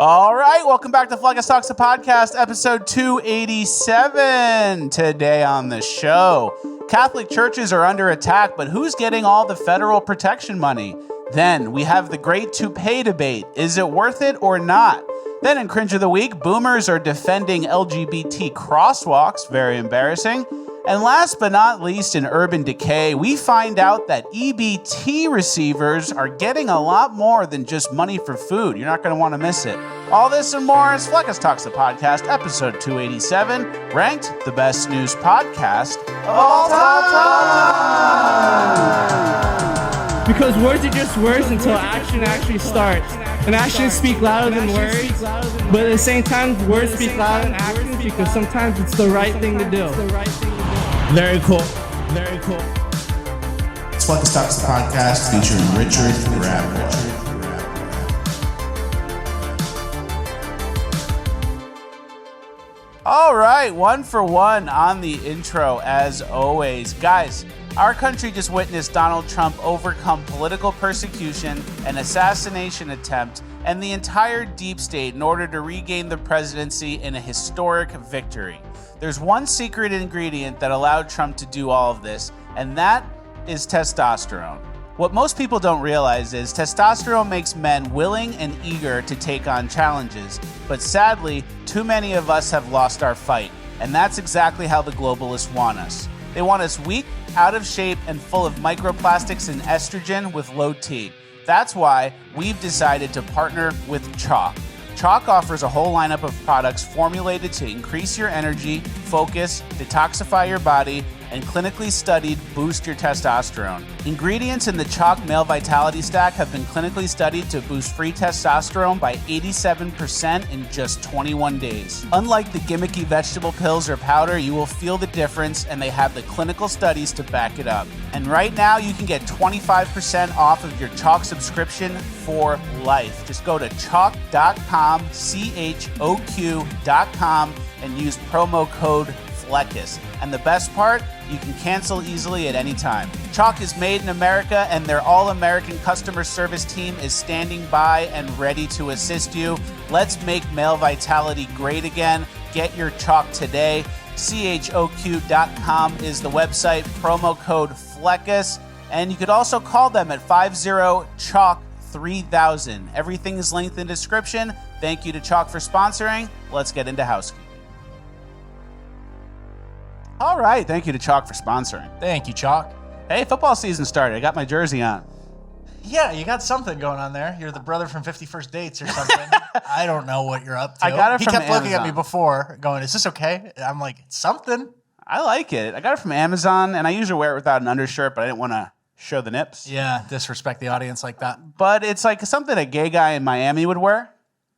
All right, welcome back to Fleccas Talks, the podcast, episode 287. Today on the show, Catholic churches are under attack, but who's getting all the federal protection money? Then we have the great Toupee debate. Is it worth it or not? Then in Cringe of the Week, boomers are defending LGBT crosswalks. Very embarrassing. And last but not least, in Urban Decay, we find out that EBT receivers are getting a lot more than just money for food. You're not going to want to miss it. All this and more is Fleccas Talks, the podcast, episode 287, ranked the best news podcast of all time. Because words are just words until action actually starts. And actions speak louder than words. But at the same time, words speak louder than actions because sometimes it's the right thing to do. Very cool. Very cool. It's Fleccas Talks, the podcast featuring Richard Rabbit. All right, 1 for 1 on the intro as always. Guys, our country just witnessed Donald Trump overcome political persecution, an assassination attempt, and the entire deep state in order to regain the presidency in a historic victory. There's one secret ingredient that allowed Trump to do all of this, and that is testosterone. What most people don't realize is testosterone makes men willing and eager to take on challenges, but sadly, too many of us have lost our fight, and that's exactly how the globalists want us. They want us weak, out of shape, and full of microplastics and estrogen with low T. That's why we've decided to partner with Chalk. Chalk offers a whole lineup of products formulated to increase your energy, focus, detoxify your body, and clinically studied boost your testosterone. Ingredients in the Chalk Male Vitality Stack have been clinically studied to boost free testosterone by 87% in just 21 days. Unlike the gimmicky vegetable pills or powder, you will feel the difference, and they have the clinical studies to back it up. And right now, you can get 25% off of your Chalk subscription for life. Just go to chalk.com, CHOQ.com, and use promo code Fleccas. And the best part, you can cancel easily at any time. Chalk is made in America, and their all-American customer service team is standing by and ready to assist you. Let's make male vitality great again. Get your Chalk today. CHOQ.com is the website, promo code Fleccas, and you could also call them at 50-CHALK-3000. Everything is linked in the description. Thank you to Chalk for sponsoring. Let's get into housekeeping. All right, thank you to Chalk for sponsoring. Thank you, Chalk. Hey, football season started. I got my jersey on. Yeah, you got something going on there. You're the brother from 50 First Dates or something. I don't know what you're up to. I got it from He kept looking at Amazon. me before, going, is this okay? I'm like, it's something. I like it. I got it from Amazon, and I usually wear it without an undershirt, but I didn't want to show the nips. Yeah, disrespect the audience like that. But it's like something a gay guy in Miami would wear,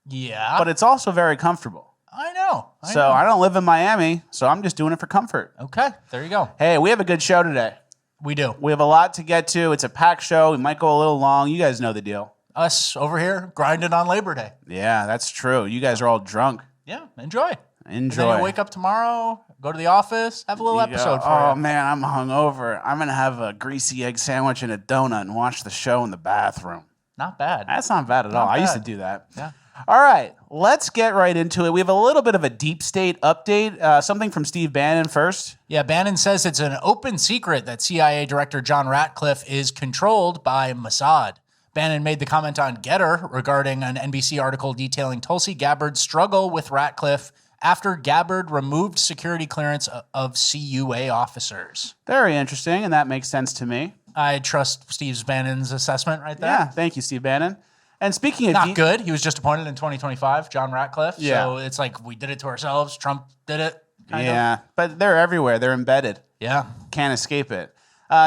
Yeah. but it's also very comfortable. I know. I don't live in Miami, so I'm just doing it for comfort. Okay, there you go. Hey, we have a good show today. We do. We have a lot to get to. It's a packed show. We might go a little long. You guys know the deal. Us over here grinding on Labor Day. Yeah, that's true. You guys are all drunk. Yeah, enjoy. And Enjoy. then you wake up tomorrow, go to the office, have a little episode for Oh, you. man, I'm hungover. I'm going to have a greasy egg sandwich and a donut and watch the show in the bathroom. Not bad. That's not bad at all. I used to do that. Yeah. All right, let's get right into it. We have a little bit of a deep state update. Something from Steve Bannon first. Yeah, Bannon says it's an open secret that CIA Director John Ratcliffe is controlled by Mossad. Bannon made the comment on Getter regarding an NBC article detailing Tulsi Gabbard's struggle with Ratcliffe after Gabbard removed security clearance of CUA officers. Very interesting, and that makes sense to me. I trust Steve Bannon's assessment right there. Yeah, thank you, Steve Bannon. And speaking of... Not good. He was just appointed in 2025, John Ratcliffe. Yeah. So it's like we did it to ourselves. Trump did it. Kind of. But they're everywhere. They're embedded. Yeah. Can't escape it.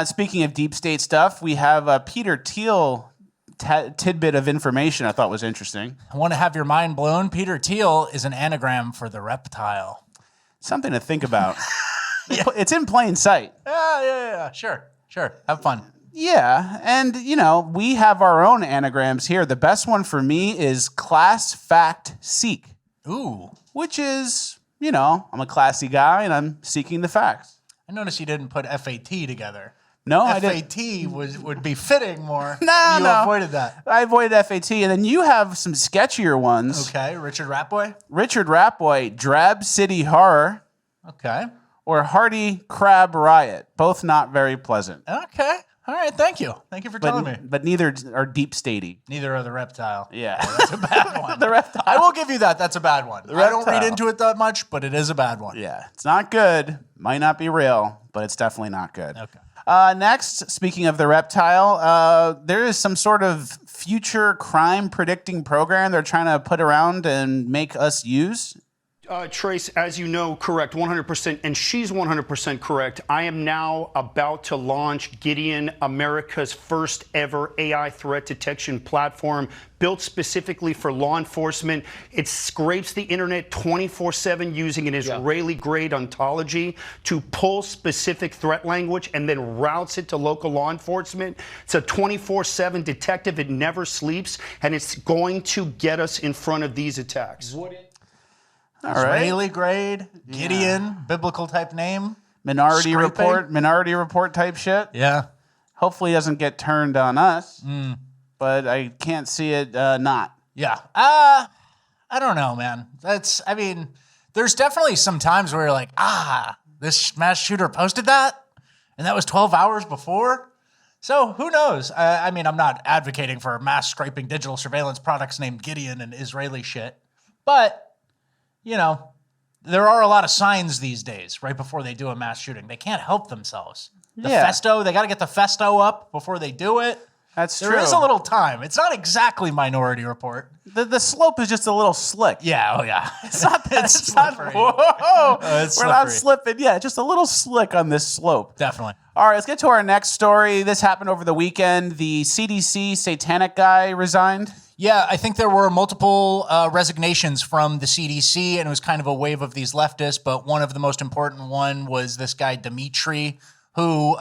Speaking of deep state stuff, we have Peter Thiel tidbit of information I thought was interesting. I want to have your mind blown. Peter Thiel is an anagram for the reptile. Something to think about. It's in plain sight. Yeah. Sure. Have fun. Yeah, and, we have our own anagrams here. The best one for me is class fact seek. Ooh. Which is, I'm a classy guy and I'm seeking the facts. I noticed you didn't put FAT together. No, I didn't. FAT would be fitting more. No, You no. avoided that. I avoided FAT, and then you have some sketchier ones. Okay, Richard Ratboy. Richard Ratboy, Drab City Horror, Okay. or Hardy Crab Riot. Both not very pleasant. Okay. All right. Thank you. Thank you for telling me. But neither are deep statey. Neither are the reptile. Yeah. That's a bad one. The reptile. I will give you that. That's a bad one. I don't read reptile. into it that much, but it is a bad one. Yeah. It's not good. Might not be real, but it's definitely not good. Okay. Next, speaking of the reptile, there is some sort of future crime predicting program they're trying to put around and make us use. Trace, as you know, correct, 100%, and she's 100% correct. I am now about to launch Gideon, America's first ever AI threat detection platform built specifically for law enforcement. It scrapes the internet 24/7 using an Israeli-grade ontology to pull specific threat language and then routes it to local law enforcement. It's a 24/7 detective. It never sleeps, and it's going to get us in front of these attacks. All right. Israeli grade, Gideon, biblical type name. Minority Scraping. Report type shit. Yeah. Hopefully it doesn't get turned on us, but I can't see it not. Yeah. I don't know, man. There's definitely some times where you're like, this mass shooter posted that, and that was 12 hours before. So who knows? I'm not advocating for mass scraping digital surveillance products named Gideon and Israeli shit, but there are a lot of signs these days right before they do a mass shooting. They can't help themselves. The festo, they got to get the festo up before they do it. That's true. There is a little time. It's not exactly Minority Report. The slope is just a little slick. Yeah, oh yeah. It's not that. It's It's not. slippery. Whoa! It's We're not slippery. slipping. Yeah, just a little slick on this slope. Definitely. All right, let's get to our next story. This happened over the weekend. The CDC satanic guy resigned. Yeah, I think there were multiple resignations from the CDC, and it was kind of a wave of these leftists, but one of the most important one was this guy, Dimitri, who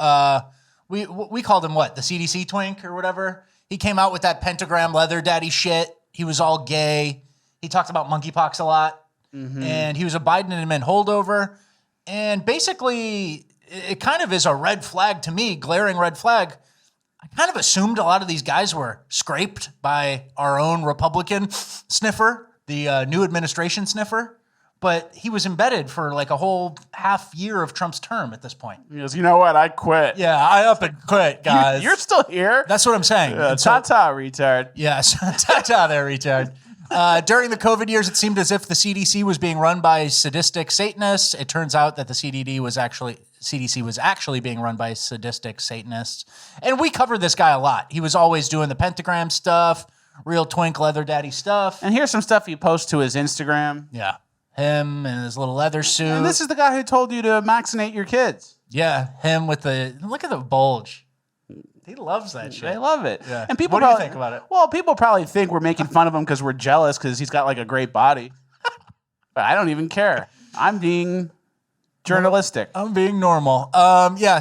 we called him what? The CDC twink or whatever? He came out with that pentagram leather daddy shit. He was all gay. He talked about monkeypox a lot, and he was a Biden admin holdover. And basically, it kind of is a red flag to me, glaring red flag. I kind of assumed a lot of these guys were scraped by our own Republican sniffer, the new administration sniffer, but he was embedded for like a whole half year of Trump's term at this point. He goes, you know what? I quit. Yeah, I up and quit, guys. You're still here. That's what I'm saying. And so- Ta-ta, retard. Yes, ta-ta there, retard. During the COVID years, it seemed as if the CDC was being run by sadistic Satanists. It turns out that the CDC was actually being run by sadistic Satanists. And we covered this guy a lot. He was always doing the pentagram stuff, real twink leather daddy stuff. And here's some stuff he posts to his Instagram. Yeah, him and his little leather suit. And this is the guy who told you to vaccinate your kids. Yeah, him with look at the bulge. He loves that shit. They love it. Yeah. And people What do you probably think about it? Well, people probably think we're making fun of him because we're jealous because he's got like a great body. But I don't even care. I'm being journalistic. I'm being normal.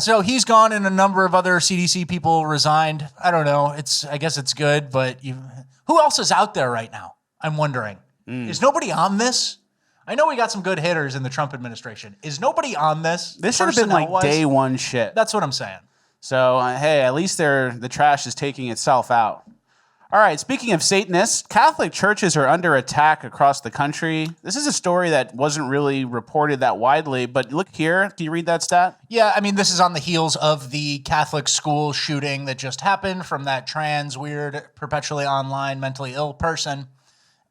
So he's gone and a number of other CDC people resigned. I don't know. I guess it's good, but who else is out there right now? I'm wondering. Is nobody on this? I know we got some good hitters in the Trump administration. Is nobody on this? This should have been like personnel-wise? day one shit. That's what I'm saying. So, hey, at least the trash is taking itself out. All right, speaking of Satanists, Catholic churches are under attack across the country. This is a story that wasn't really reported that widely, but look here. Can you read that stat? Yeah, this is on the heels of the Catholic school shooting that just happened from that trans, weird, perpetually online, mentally ill person.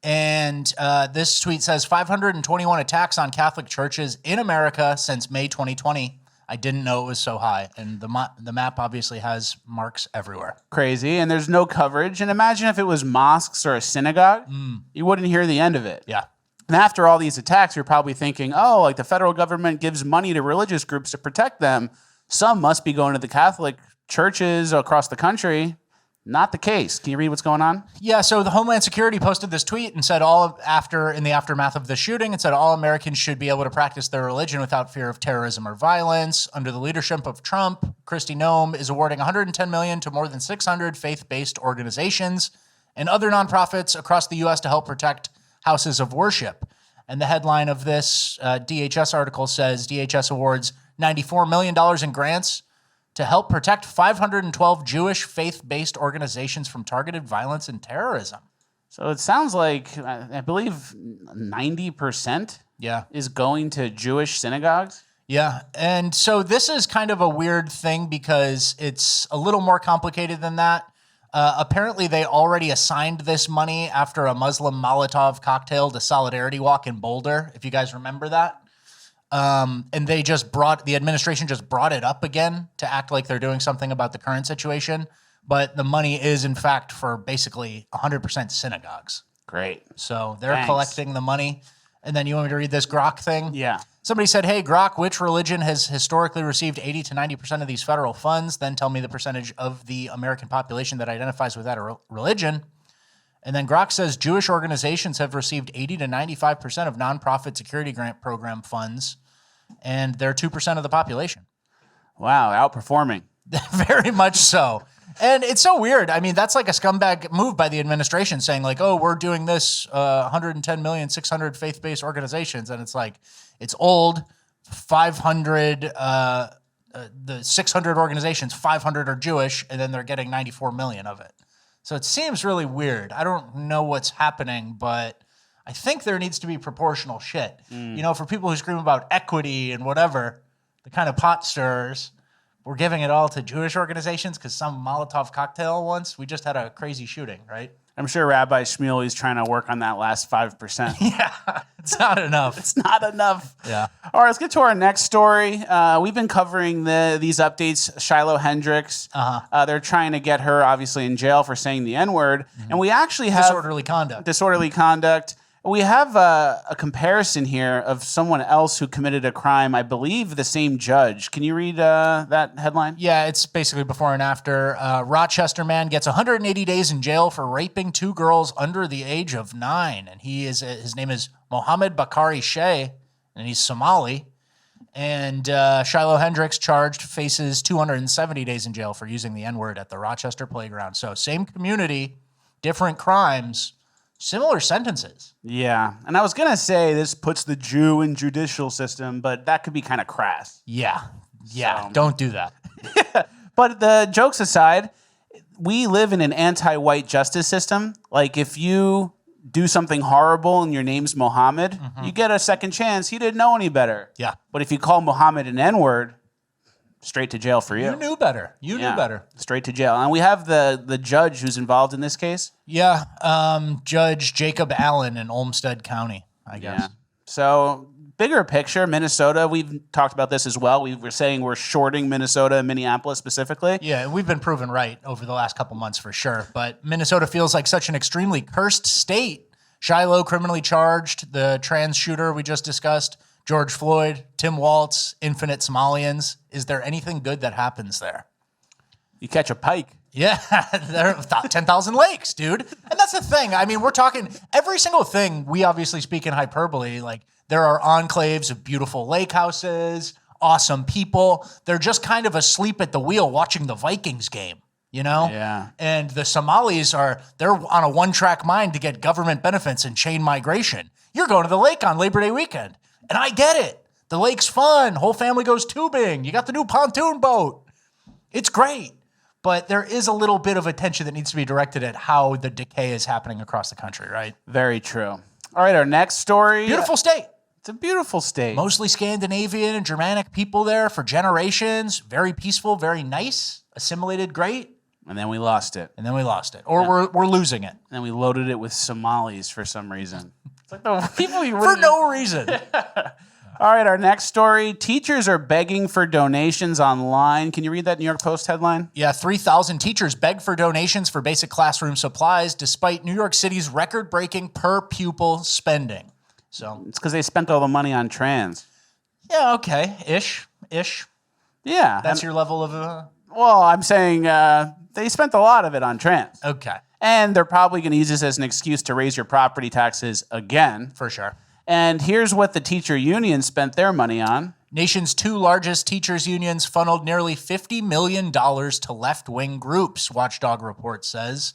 And this tweet says 521 attacks on Catholic churches in America since May 2020. I didn't know it was so high. And the map obviously has marks everywhere. Crazy. And there's no coverage. And imagine if it was mosques or a synagogue, you wouldn't hear the end of it. Yeah. And after all these attacks, you're probably thinking, oh, like the federal government gives money to religious groups to protect them. Some must be going to the Catholic churches across the country. Not the case. Can you read what's going on? Yeah, so the Homeland Security posted this tweet and said in the aftermath of the shooting, it said all Americans should be able to practice their religion without fear of terrorism or violence. Under the leadership of Trump, Kristi Noem is awarding $110 million to more than 600 faith-based organizations and other nonprofits across the U.S. to help protect houses of worship. And the headline of this DHS article says DHS awards $94 million in grants to help protect 512 Jewish faith-based organizations from targeted violence and terrorism. So it sounds like, I believe 90% is going to Jewish synagogues. Yeah, and so this is kind of a weird thing because it's a little more complicated than that. Apparently, they already assigned this money after a Muslim Molotov cocktail to Solidarity Walk in Boulder, if you guys remember that. And the administration just brought it up again to act like they're doing something about the current situation. But the money is, in fact, for basically 100% synagogues. Great. So they're collecting the money. And then you want me to read this Grok thing? Yeah. Somebody said, hey, Grok, which religion has historically received 80 to 90% of these federal funds? Then tell me the percentage of the American population that identifies with that religion. And then Grok says Jewish organizations have received 80 to 95% of nonprofit security grant program funds, and they're 2% of the population. Wow, outperforming. Very much so. And it's so weird. I mean, that's like a scumbag move by the administration saying like, oh, we're doing this 110,600,000 faith-based organizations. And it's like, it's old, 500, the 600 organizations, 500 are Jewish, and then they're getting 94 million of it. So it seems really weird. I don't know what's happening, but I think there needs to be proportional shit. You know, for people who scream about equity and whatever, the kind of pot stirrers, we're giving it all to Jewish organizations because some Molotov cocktail once, we just had a crazy shooting, right? I'm sure Rabbi Shmuel is trying to work on that last 5%. Yeah, it's not enough. It's not enough. Yeah. All right, let's get to our next story. We've been covering these updates. Shiloh Hendricks, they're trying to get her obviously in jail for saying the N-word. And we actually have Disorderly conduct. We have a comparison here of someone else who committed a crime, I believe the same judge. Can you read that headline? Yeah, it's basically before and after. Rochester man gets 180 days in jail for raping 2 girls under the age of 9. And his name is Mohammed Bakari Shea, and he's Somali. And Shiloh Hendricks faces 270 days in jail for using the N-word at the Rochester playground. So same community, different crimes, similar sentences. Yeah. And I was going to say this puts the Jew in judicial system, but that could be kind of crass. Yeah. So. Don't do that. But the jokes aside, we live in an anti-white justice system. Like if you do something horrible and your name's Mohammed, you get a second chance. You didn't know any better. Yeah. But if you call Mohammed an N-word, straight to jail for you. You knew better. You knew better. Straight to jail. And we have the judge who's involved in this case. Yeah, Judge Jacob Allen in Olmsted County, I guess. Yeah. So bigger picture, Minnesota, we've talked about this as well. We were saying we're shorting Minnesota and Minneapolis specifically. Yeah, we've been proven right over the last couple months for sure. But Minnesota feels like such an extremely cursed state. Shiloh criminally charged, the trans shooter we just discussed, George Floyd, Tim Waltz, infinite Somalians. Is there anything good that happens there? You catch a pike. Yeah, there are 10,000 lakes, dude. And that's the thing. I mean, we're talking every single thing. We obviously speak in hyperbole. Like there are enclaves of beautiful lake houses, awesome people. They're just kind of asleep at the wheel watching the Vikings game, you know? Yeah. And the Somalis they're on a one-track mind to get government benefits and chain migration. You're going to the lake on Labor Day weekend. And I get it. The lake's fun. Whole family goes tubing. You got the new pontoon boat. It's great. But there is a little bit of attention that needs to be directed at how the decay is happening across the country, right? Very true. All right, our next story. Beautiful state. It's a beautiful state. Mostly Scandinavian and Germanic people there for generations. Very peaceful, very nice. Assimilated great. And then we lost it. Or we're losing it. And then we loaded it with Somalis for some reason. It's like the people you For no reason. All right, our next story. Teachers are begging for donations online. Can you read that New York Post headline? Yeah, 3,000 teachers beg for donations for basic classroom supplies despite New York City's record-breaking per-pupil spending. So it's because they spent all the money on trans. Yeah, okay. Ish. Yeah. That's your level of... Well, I'm saying they spent a lot of it on trans. Okay. And they're probably going to use this as an excuse to raise your property taxes again. For sure. And here's what the teacher union spent their money on. Nation's 2 largest teachers' unions funneled nearly $50 million to left-wing groups, Watchdog report says.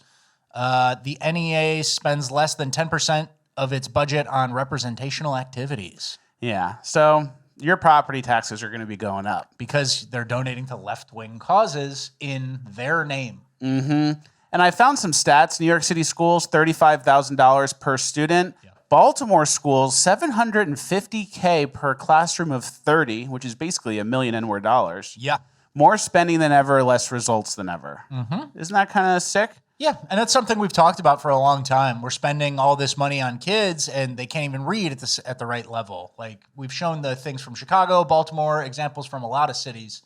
The NEA spends less than 10% of its budget on representational activities. Yeah. So your property taxes are going to be going up. Because they're donating to left-wing causes in their name. Mm-hmm. And I found some stats. New York City schools, $35,000 per student. Yeah. Baltimore schools, $750K per classroom of 30, which is basically $1 million N-word dollars. Yeah. More spending than ever, less results than ever. Mm-hmm. Isn't that kind of sick? Yeah, and that's something we've talked about for a long time. We're spending all this money on kids, and they can't even read at the right level. Like, we've shown the things from Chicago, Baltimore, examples from a lot of cities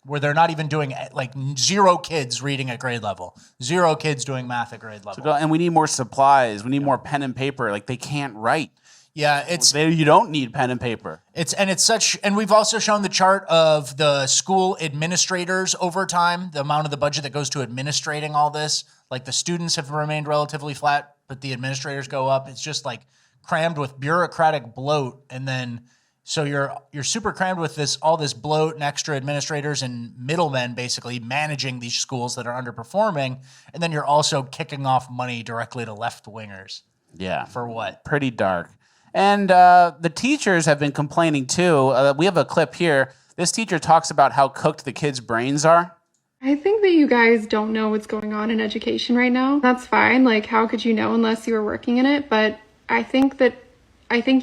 where they're not even doing, like, 0 kids reading at grade level, 0 kids doing math at grade level. And we need more supplies. We need more pen and paper. Like, they can't write. Yeah, you don't need pen and paper. And we've also shown the chart of the school administrators over time, the amount of the budget that goes to administrating all this. Like, the students have remained relatively flat, but the administrators go up. It's just like crammed with bureaucratic bloat, and then so you're super crammed with all this bloat and extra administrators and middlemen basically managing these schools that are underperforming, and then you're also kicking off money directly to left wingers. Yeah, for what? Pretty dark. And the teachers have been complaining too. We have a clip here. This teacher talks about how cooked the kids' brains are. I think that you guys don't know what's going on in education right now. That's fine. Like, how could you know unless you were working in it? But I think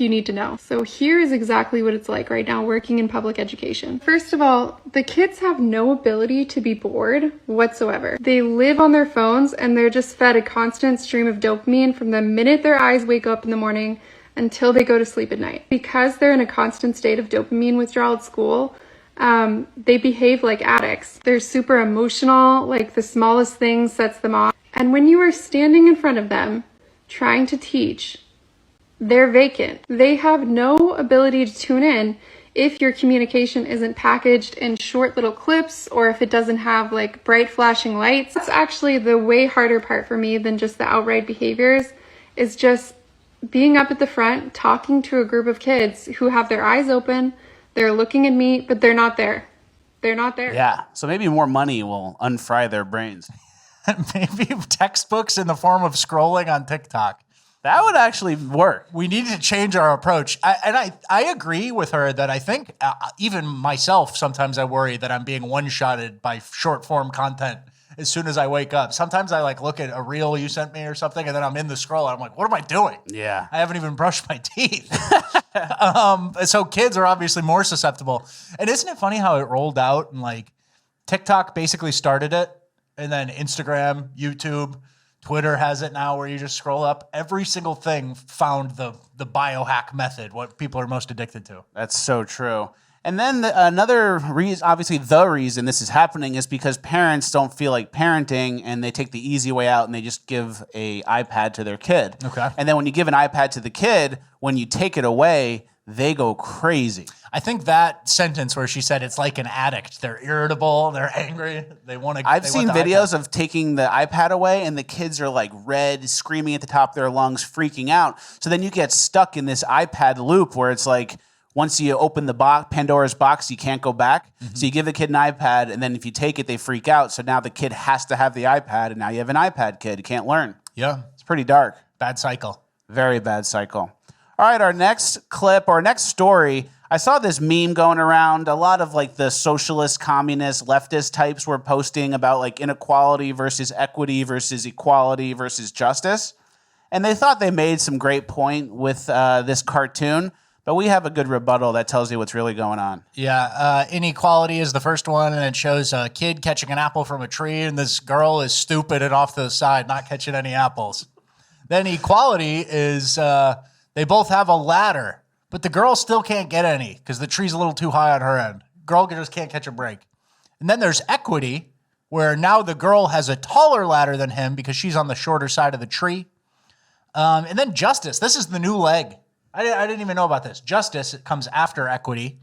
you need to know. So here is exactly what it's like right now working in public education. First of all, the kids have no ability to be bored whatsoever. They live on their phones and they're just fed a constant stream of dopamine from the minute their eyes wake up in the morning until they go to sleep at night. Because they're in a constant state of dopamine withdrawal at school, they behave like addicts. They're super emotional, like the smallest thing sets them off. And when you are standing in front of them, trying to teach, they're vacant. They have no ability to tune in if your communication isn't packaged in short little clips or if it doesn't have like bright flashing lights. That's actually the way harder part for me than just the outright behaviors, is just being up at the front, talking to a group of kids who have their eyes open, they're looking at me, but they're not there. They're not there. Yeah, so maybe more money will unfry their brains. Maybe textbooks in the form of scrolling on TikTok. That would actually work. We need to change our approach. I agree with her that I think even myself, sometimes I worry that I'm being one-shotted by short-form content as soon as I wake up. Sometimes I like look at a reel you sent me or something, and then I'm in the scroll, and I'm like, what am I doing? Yeah. I haven't even brushed my teeth. So kids are obviously more susceptible. And isn't it funny how it rolled out and like TikTok basically started it, and then Instagram, YouTube, Twitter has it now where you just scroll up. Every single thing found the biohack method, what people are most addicted to. That's so true. And then another reason, obviously the reason this is happening is because parents don't feel like parenting and they take the easy way out and they just give an iPad to their kid. Okay. And then when you give an iPad to the kid, when you take it away, they go crazy. I think that sentence where she said it's like an addict. They're irritable, they're angry, they want to. I've seen videos of taking the iPad away and the kids are like red, screaming at the top of their lungs, freaking out. So then you get stuck in this iPad loop where it's like, once you open the box, Pandora's box, you can't go back. Mm-hmm. So you give the kid an iPad, and then if you take it, they freak out. So now the kid has to have the iPad, and now you have an iPad kid. You can't learn. Yeah. It's pretty dark. Bad cycle. Very bad cycle. All right, our next clip, our next story, I saw this meme going around. A lot of like the socialist, communist, leftist types were posting about like inequality versus equity versus equality versus justice. And they thought they made some great point with this cartoon. But we have a good rebuttal that tells you what's really going on. Yeah, Inequality is the first one, and it shows a kid catching an apple from a tree, and this girl is stupid and off to the side, not catching any apples. Then Equality is they both have a ladder, but the girl still can't get any because the tree's a little too high on her end. Girl just can't catch a break. And then there's Equity, where now the girl has a taller ladder than him because she's on the shorter side of the tree. And then Justice. This is the new leg. I didn't even know about this. Justice comes after Equity,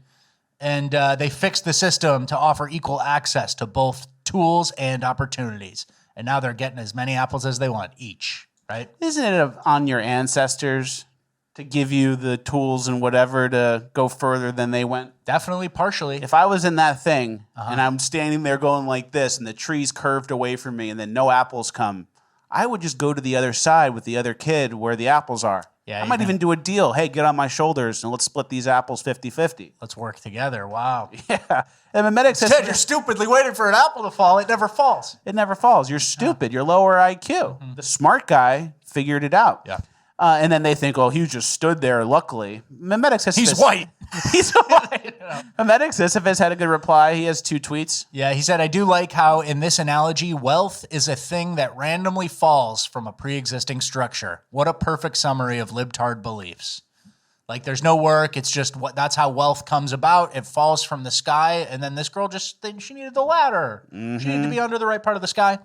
and they fixed the system to offer equal access to both tools and opportunities. And now they're getting as many apples as they want each, right? Isn't it on your ancestors to give you the tools and whatever to go further than they went? Definitely, partially. If I was in that thing and I'm standing there going like this and the tree's curved away from me and then no apples come, I would just go to the other side with the other kid where the apples are. I might even do a deal. Hey, get on my shoulders and let's split these apples 50-50. Let's work together. Wow. Yeah. And Mimetic says, Instead, you're stupidly waiting for an apple to fall. It never falls. It never falls. You're stupid. You're lower IQ. The smart guy figured it out. Yeah. And then they think, oh, he just stood there, luckily. Mimetic says He's white. He's white. Mimetic Sisyphus had a good reply. He has 2 tweets. Yeah, he said, I do like how in this analogy, wealth is a thing that randomly falls from a pre-existing structure. What a perfect summary of libtard beliefs. Like there's no work. It's just that's how wealth comes about. It falls from the sky. And then this girl just thinks she needed the ladder. She needed to be under the right part of the sky.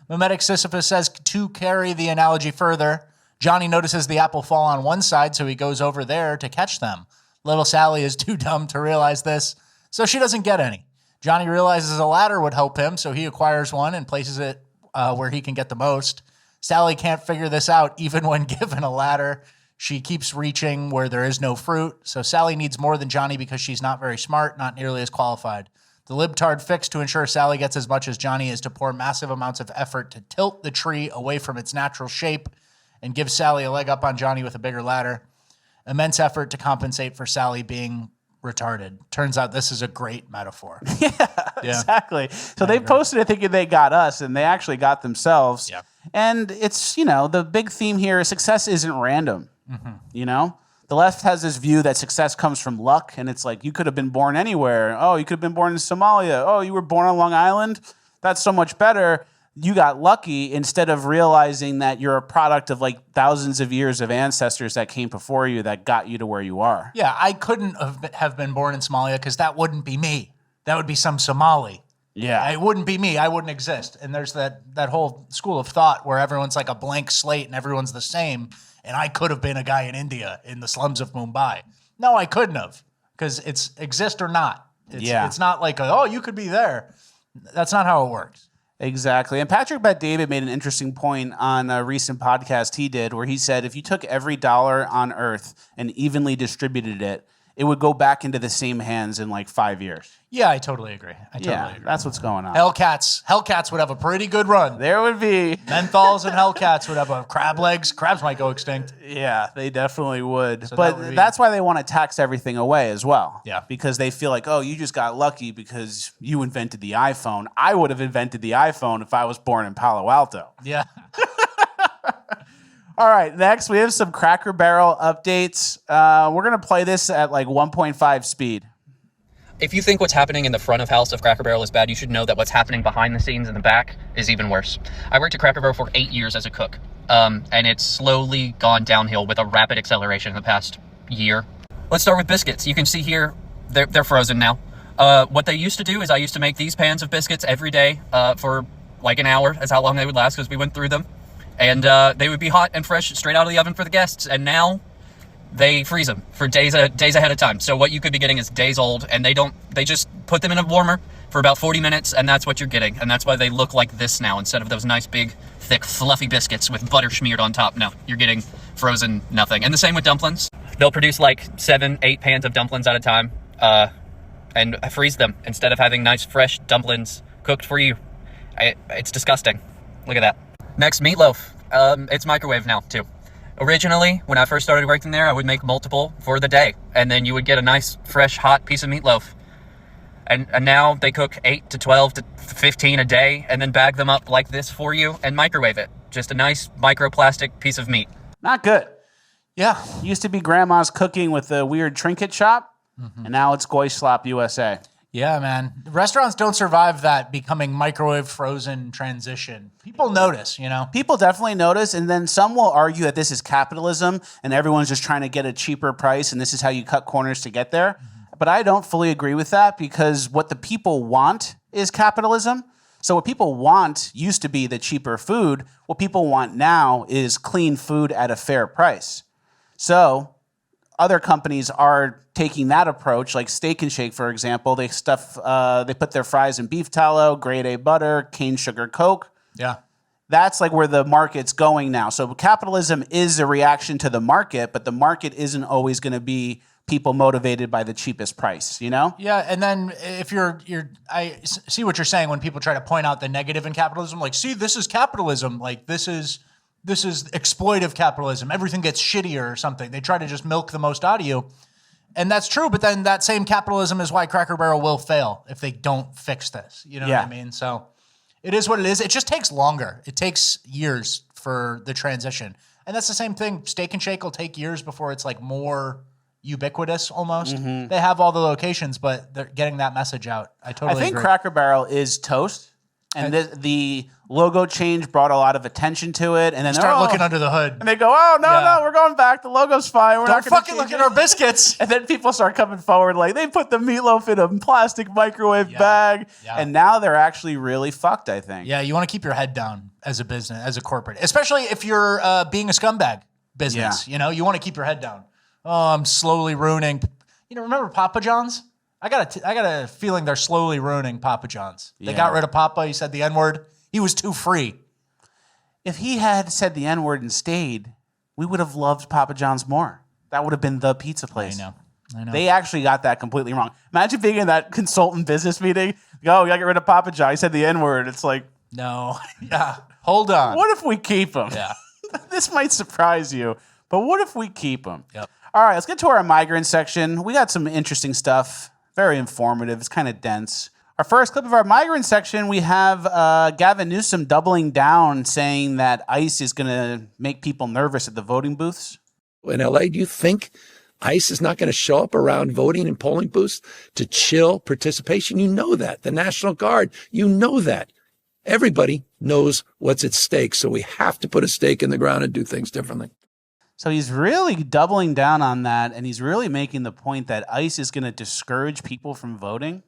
Mimetic Sisyphus says to carry the analogy further, Johnny notices the apple fall on one side, so he goes over there to catch them. Little Sally is too dumb to realize this, so she doesn't get any. Johnny realizes a ladder would help him, so he acquires one and places it where he can get the most. Sally can't figure this out even when given a ladder. She keeps reaching where there is no fruit, so Sally needs more than Johnny because she's not very smart, not nearly as qualified. The libtard fix to ensure Sally gets as much as Johnny is to pour massive amounts of effort to tilt the tree away from its natural shape and give Sally a leg up on Johnny with a bigger ladder. Immense effort to compensate for Sally being retarded. Turns out this is a great metaphor. Yeah, exactly. So they posted it thinking they got us, and they actually got themselves. Yeah. And it's, the big theme here is success isn't random. The left has this view that success comes from luck, and it's like, you could have been born anywhere. Oh, you could have been born in Somalia. Oh, you were born on Long Island? That's so much better. You got lucky instead of realizing that you're a product of like thousands of years of ancestors that came before you that got you to where you are. Yeah, I couldn't have been born in Somalia because that wouldn't be me. That would be some Somali. Yeah. It wouldn't be me. I wouldn't exist. And there's that whole school of thought where everyone's like a blank slate and everyone's the same. And I could have been a guy in India in the slums of Mumbai. No, I couldn't have because it's exist or not. It's not like, you could be there. That's not how it works. Exactly. And Patrick Bet-David made an interesting point on a recent podcast he did where he said if you took every dollar on earth and evenly distributed it, it would go back into the same hands in like 5 years. Yeah, I totally agree. agree. That's what's going on. Hellcats would have a pretty good run. There would be. Menthols and Hellcats would have a crab legs. Crabs might go extinct. Yeah, they definitely would. So but that's why they want to tax everything away as well. Yeah. Because they feel like, you just got lucky because you invented the iPhone. I would have invented the iPhone if I was born in Palo Alto. Yeah. All right, next we have some Cracker Barrel updates. We're going to play this at like 1.5 speed. If you think what's happening in the front of house of Cracker Barrel is bad, you should know that what's happening behind the scenes in the back is even worse. I worked at Cracker Barrel for 8 years as a cook, and it's slowly gone downhill with a rapid acceleration in the past year. Let's start with biscuits. You can see here, they're frozen now. What they used to do is I used to make these pans of biscuits every day for like an hour. That's how long they would last because we went through them. And they would be hot and fresh straight out of the oven for the guests. And now they freeze them for days ahead of time. So what you could be getting is days old, and they just put them in a warmer for about 40 minutes, and that's what you're getting. And that's why they look like this now instead of those nice big, thick, fluffy biscuits with butter smeared on top. No, you're getting frozen nothing. And the same with dumplings. They'll produce like 7-8 pans of dumplings at a time and freeze them instead of having nice, fresh dumplings cooked for you. It's disgusting. Look at that. Next, meatloaf. It's microwave now, too. Originally, when I first started working there, I would make multiple for the day, and then you would get a nice, fresh, hot piece of meatloaf. And now they cook 8 to 12 to 15 a day, and then bag them up like this for you and microwave it. Just a nice microplastic piece of meat. Not good. Yeah. Used to be grandma's cooking with a weird trinket shop, and now it's Goy Slop USA. Yeah, man. Restaurants don't survive that becoming microwave frozen transition. People notice, People definitely notice, and then some will argue that this is capitalism and everyone's just trying to get a cheaper price and this is how you cut corners to get there. But I don't fully agree with that because what the people want is capitalism. So what people want used to be the cheaper food. What people want now is clean food at a fair price. So other companies are taking that approach, like Steak and Shake, for example. They put their fries in beef tallow, grade A butter, cane sugar Coke. Yeah. That's like where the market's going now. So capitalism is a reaction to the market, but the market isn't always going to be people motivated by the cheapest price, Yeah, and then if I see what you're saying when people try to point out the negative in capitalism, like, see, this is capitalism. Like, this is this is exploitive capitalism. Everything gets shittier or something. They try to just milk the most out of you. And that's true, but then that same capitalism is why Cracker Barrel will fail if they don't fix this. You know what I mean? So it is what it is. It just takes longer. It takes years for the transition. And that's the same thing. Steak and Shake will take years before it's like more ubiquitous almost. They have all the locations, but they're getting that message out. I think agree. Cracker Barrel is toast. And the logo change brought a lot of attention to it. And then start looking under the hood. And they go, oh, no, we're going back. The logo's fine. We're Don't not going fucking look at our biscuits. And then people start coming forward like, they put the meatloaf in a plastic microwave bag. Yeah. And now they're actually really fucked, I think. Yeah, you want to keep your head down as a business, as a corporate. Especially if you're being a scumbag business. You know, you want to keep your head down. Oh, I'm slowly ruining. You know, remember Papa John's? I got a feeling they're slowly ruining Papa John's. They got rid of Papa. He said the N-word. He was too free. If he had said the N-word and stayed, we would have loved Papa John's more. That would have been the pizza place. I know. They actually got that completely wrong. Imagine being in that consultant business meeting. Oh, we got to get rid of Papa John. He said the N-word. It's like, no. Yeah. Hold on. What if we keep him? Yeah. This might surprise you, but what if we keep him? Yep. All right, let's get to our migrant section. We got some interesting stuff. Very informative. It's kind of dense. Our first clip of our migrant section, we have Gavin Newsom doubling down, saying that ICE is going to make people nervous at the voting booths. In LA, do you think ICE is not going to show up around voting and polling booths to chill participation? You know that. The National Guard, you know that. Everybody knows what's at stake, so we have to put a stake in the ground and do things differently. So he's really doubling down on that, and he's really making the point that ICE is going to discourage people from voting,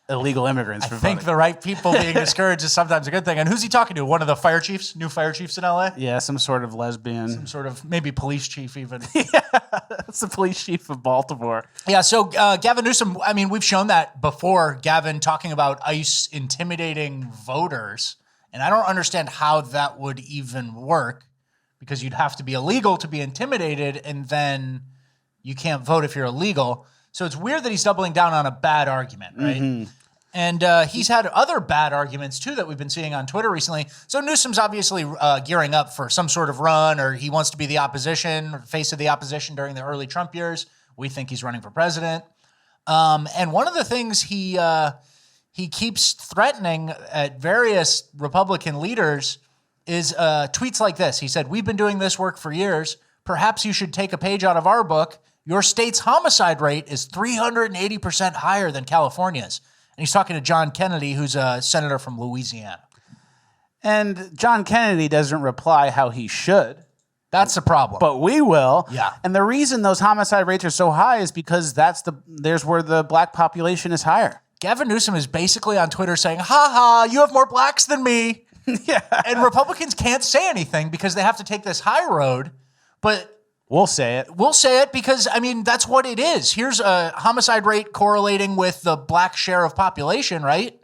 illegal immigrants from voting. I think the right people being discouraged is sometimes a good thing. And who's he talking to? One of the fire chiefs, new fire chiefs in LA? Yeah, some sort of lesbian. Some sort of, maybe police chief even. Yeah, that's the police chief of Baltimore. Yeah, so Gavin Newsom, I mean, we've shown that before, Gavin talking about ICE intimidating voters. And I don't understand how that would even work, because you'd have to be illegal to be intimidated, and then you can't vote if you're illegal. So it's weird that he's doubling down on a bad argument, right? Mm-hmm. And he's had other bad arguments, too, that we've been seeing on Twitter recently. So Newsom's obviously gearing up for some sort of run, or he wants to be the opposition, or face of the opposition during the early Trump years. We think he's running for president. And one of the things he keeps threatening at various Republican leaders is tweets like this. He said, "We've been doing this work for years. Perhaps you should take a page out of our book. Your state's homicide rate is 380% higher than California's." And he's talking to John Kennedy, who's a senator from Louisiana. And John Kennedy doesn't reply how he should. That's the problem. But we will. Yeah. And the reason those homicide rates are so high is because there's where the black population is higher. Gavin Newsom is basically on Twitter saying, "Ha ha, you have more blacks than me." Yeah. And Republicans can't say anything because they have to take this high road, but we'll say it. We'll say it because, I mean, that's what it is. Here's a homicide rate correlating with the black share of population, right?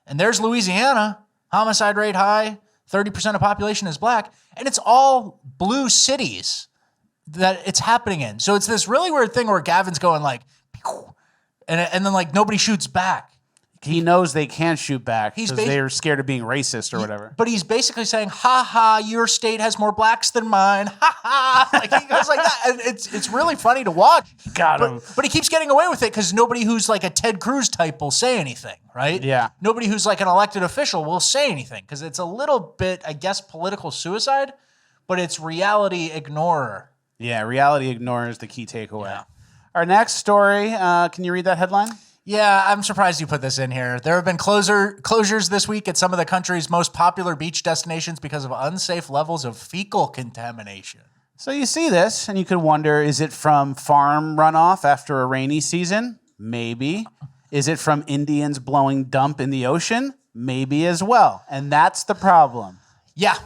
And there's Louisiana, homicide rate high, 30% of population is black, and it's all blue cities that it's happening in. So it's this really weird thing where Gavin's going like, and then like nobody shoots back. He knows they can't shoot back because they're scared of being racist or whatever. But he's basically saying, "Ha ha, your state has more blacks than mine." Ha ha, like he goes like that, and it's really funny to watch. Got him. But he keeps getting away with it because nobody who's like a Ted Cruz type will say anything, right? Yeah. Nobody who's like an elected official will say anything because it's a little bit, I guess, political suicide, but it's reality ignorer. Yeah, reality ignorer is the key takeaway. Yeah. Our next story. Can you read that headline? Yeah, I'm surprised you put this in here. There have been closures this week at some of the country's most popular beach destinations because of unsafe levels of fecal contamination. So you see this, and you could wonder, is it from farm runoff after a rainy season? Maybe. Is it from Indians blowing dump in the ocean? Maybe as well. And that's the problem. Yeah.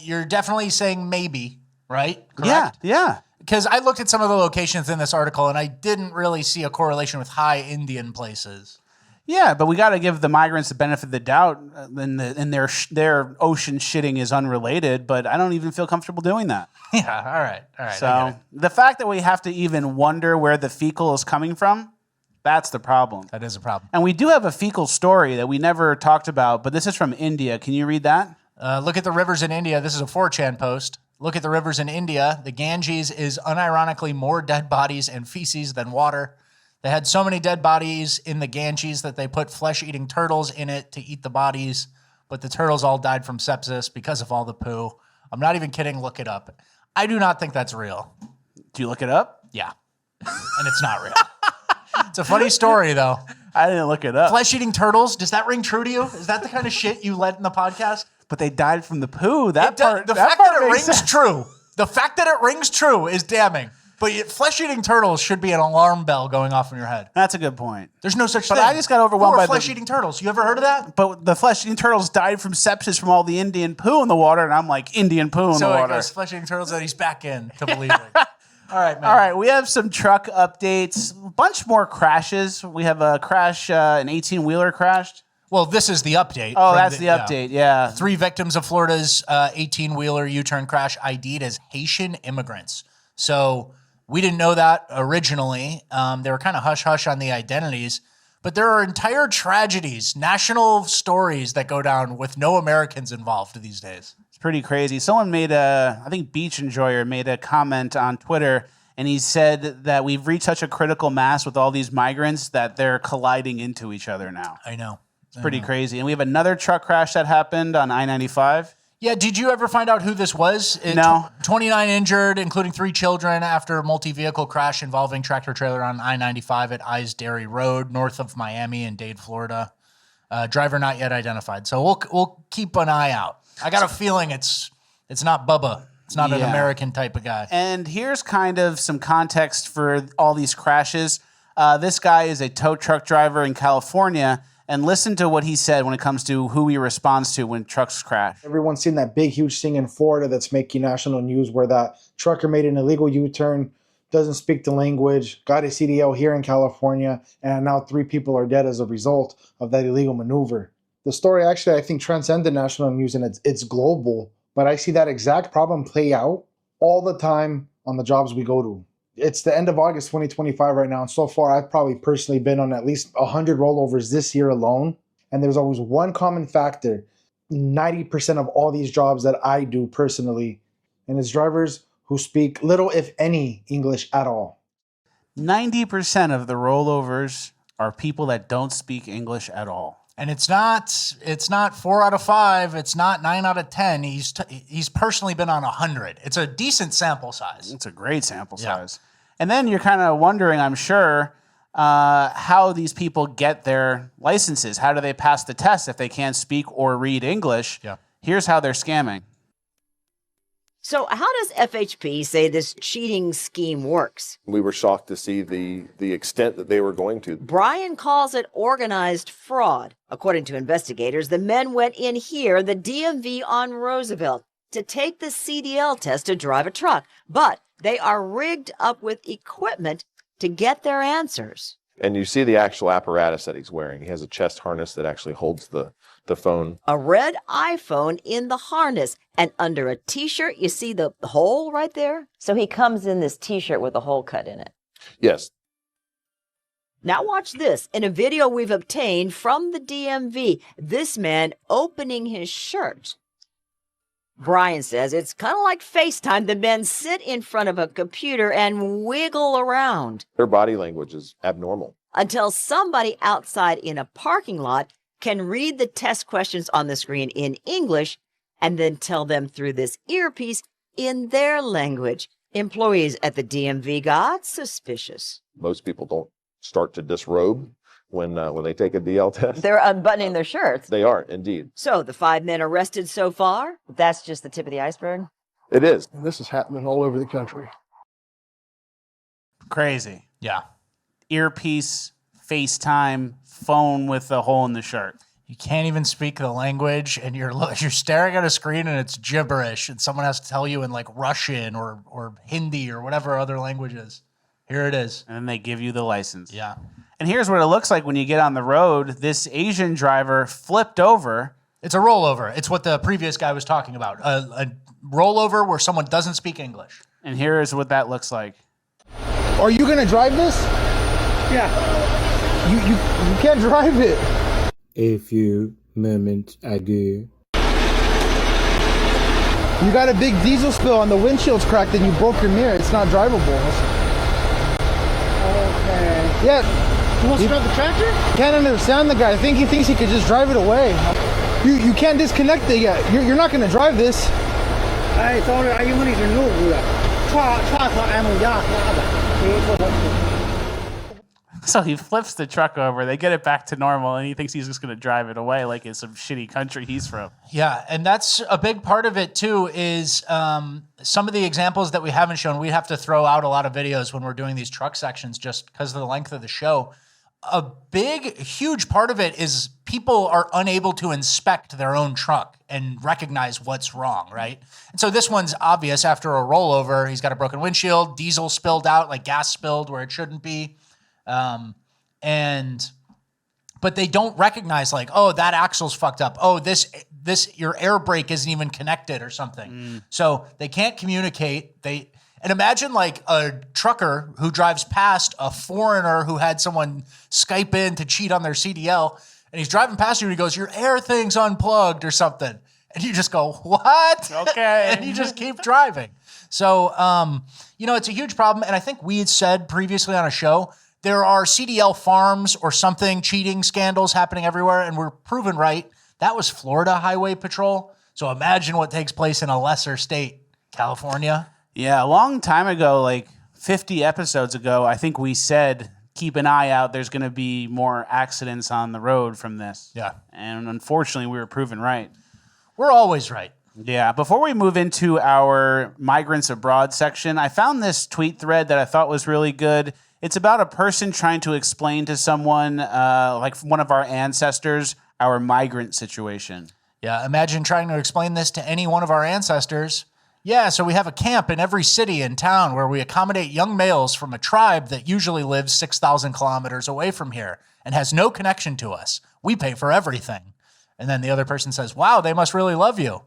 You're definitely saying maybe, right? Correct? Yeah. Because I looked at some of the locations in this article, and I didn't really see a correlation with high Indian places. Yeah, but we got to give the migrants the benefit of the doubt, and their ocean shitting is unrelated, but I don't even feel comfortable doing that. Yeah, all right. So the fact that we have to even wonder where the fecal is coming from, that's the problem. That is a problem. And we do have a fecal story that we never talked about, but this is from India. Can you read that? Look at the rivers in India. This is a 4chan post. Look at the rivers in India. The Ganges is unironically more dead bodies and feces than water. They had so many dead bodies in the Ganges that they put flesh-eating turtles in it to eat the bodies, but the turtles all died from sepsis because of all the poo. I'm not even kidding. Look it up. I do not think that's real. Do you look it up? Yeah. And it's not real. It's a funny story, though. I didn't look it up. Flesh-eating turtles, does that ring true to you? Is that the kind of shit you let in the podcast? But they died from the poo. The fact that it rings true. The fact that it rings true is damning. But flesh-eating turtles should be an alarm bell going off in your head. That's a good point. There's no such But thing. I just got overwhelmed by flesh-eating turtles. You ever heard of that? But the flesh-eating turtles died from sepsis from all the Indian poo in the water, and I'm like, Indian poo in the water. So I guess flesh-eating turtles that he's back in to believe it. All right, man. All right, we have some truck updates. A bunch more crashes. We have a crash, an 18-wheeler crashed. Well, this is the update. Oh, that's the update, yeah. 3 victims of Florida's 18-wheeler U-turn crash ID'd as Haitian immigrants. So we didn't know that originally. They were kind of hush-hush on the identities. But there are entire tragedies, national stories that go down with no Americans involved these days. It's pretty crazy. Someone made I think Beach Enjoyer made a comment on Twitter, and he said that we've reached such a critical mass with all these migrants that they're colliding into each other now. I know. It's pretty crazy. And we have another truck crash that happened on I-95. Yeah, did you ever find out who this was? No. 29 injured, including 3 children, after a multi-vehicle crash involving tractor-trailer on I-95 at Eyes Dairy Road, north of Miami in Dade, Florida. Driver not yet identified. So we'll keep an eye out. I got a feeling it's not Bubba. It's not an American type of guy. And here's kind of some context for all these crashes. This guy is a tow truck driver in California. And listen to what he said when it comes to who he responds to when trucks crash. Everyone's seen that big, huge thing in Florida that's making national news where that trucker made an illegal U-turn, doesn't speak the language, got a CDL here in California, and now 3 people are dead as a result of that illegal maneuver. The story actually, I think, transcended national news and it's global, but I see that exact problem play out all the time on the jobs we go to. It's the end of August 2025 right now, and so far I've probably personally been on at least 100 rollovers this year alone, and there's always one common factor. 90% of all these jobs that I do personally, and it's drivers who speak little, if any, English at all. 90% of the rollovers are people that don't speak English at all. And it's not 4 out of 5. It's not 9 out of 10. He's personally been on 100. It's a decent sample size. It's a great sample size. And then you're kind of wondering, I'm sure, how these people get their licenses. How do they pass the test if they can't speak or read English? Yeah. Here's how they're scamming. So how does FHP say this cheating scheme works? We were shocked to see the extent that they were going to. Brian calls it organized fraud. According to investigators, the men went in here, the DMV on Roosevelt, to take the CDL test to drive a truck. But they are rigged up with equipment to get their answers. And you see the actual apparatus that he's wearing. He has a chest harness that actually holds the phone. A red iPhone in the harness. And under a T-shirt, you see the hole right there? So he comes in this T-shirt with a hole cut in it. Yes. Now watch this. In a video we've obtained from the DMV, this man opening his shirt. Brian says it's kind of like FaceTime. The men sit in front of a computer and wiggle around. Their body language is abnormal. Until somebody outside in a parking lot can read the test questions on the screen in English and then tell them through this earpiece in their language. Employees at the DMV got suspicious. Most people don't start to disrobe when they take a DL test. They're unbuttoning their shirts. They are, indeed. So the 5 men arrested so far, that's just the tip of the iceberg? It is. And this is happening all over the country. Crazy. Yeah. Earpiece, FaceTime, phone with a hole in the shirt. You can't even speak the language, and you're staring at a screen and it's gibberish, and someone has to tell you in like Russian or Hindi or whatever other language is. Here it is. And then they give you the license. Yeah. And here's what it looks like when you get on the road. This Asian driver flipped over. It's a rollover. It's what the previous guy was talking about. A rollover where someone doesn't speak English. And here is what that looks like. Are you gonna drive this? Yeah. You can't drive it. A few moments ago. You got a big diesel spill on the windshield's cracked and you broke your mirror. It's not drivable. Okay. Yeah. He wants to drive the tractor? Can't understand the guy. I think he thinks he could just drive it away. You can't disconnect it yet. You're not going to drive this. So he flips the truck over, they get it back to normal, and he thinks he's just going to drive it away like it's some shitty country he's from. Yeah, and that's a big part of it too, is some of the examples that we haven't shown. We have to throw out a lot of videos when we're doing these truck sections just because of the length of the show. A big, huge part of it is people are unable to inspect their own truck and recognize what's wrong, right? And so this one's obvious after a rollover. He's got a broken windshield, diesel spilled out, like gas spilled where it shouldn't be. But they don't recognize like, oh, that axle's fucked up. Oh, this your air brake isn't even connected or something. So they can't communicate. And imagine like a trucker who drives past a foreigner who had someone Skype in to cheat on their CDL, and he's driving past you and he goes, your air thing's unplugged or something. And you just go, what? Okay. And you just keep driving. So, it's a huge problem. And I think we had said previously on a show, there are CDL farms or something, cheating scandals happening everywhere, and we're proven right. That was Florida Highway Patrol. So imagine what takes place in a lesser state, California. Yeah, a long time ago, like 50 episodes ago, I think we said, keep an eye out. There's going to be more accidents on the road from this. Yeah. And unfortunately, we were proven right. We're always right. Yeah. Before we move into our Migrants Abroad section, I found this tweet thread that I thought was really good. It's about a person trying to explain to someone, like one of our ancestors, our migrant situation. Yeah, imagine trying to explain this to any one of our ancestors. Yeah, so we have a camp in every city and town where we accommodate young males from a tribe that usually lives 6,000 kilometers away from here and has no connection to us. We pay for everything. And then the other person says, wow, they must really love you.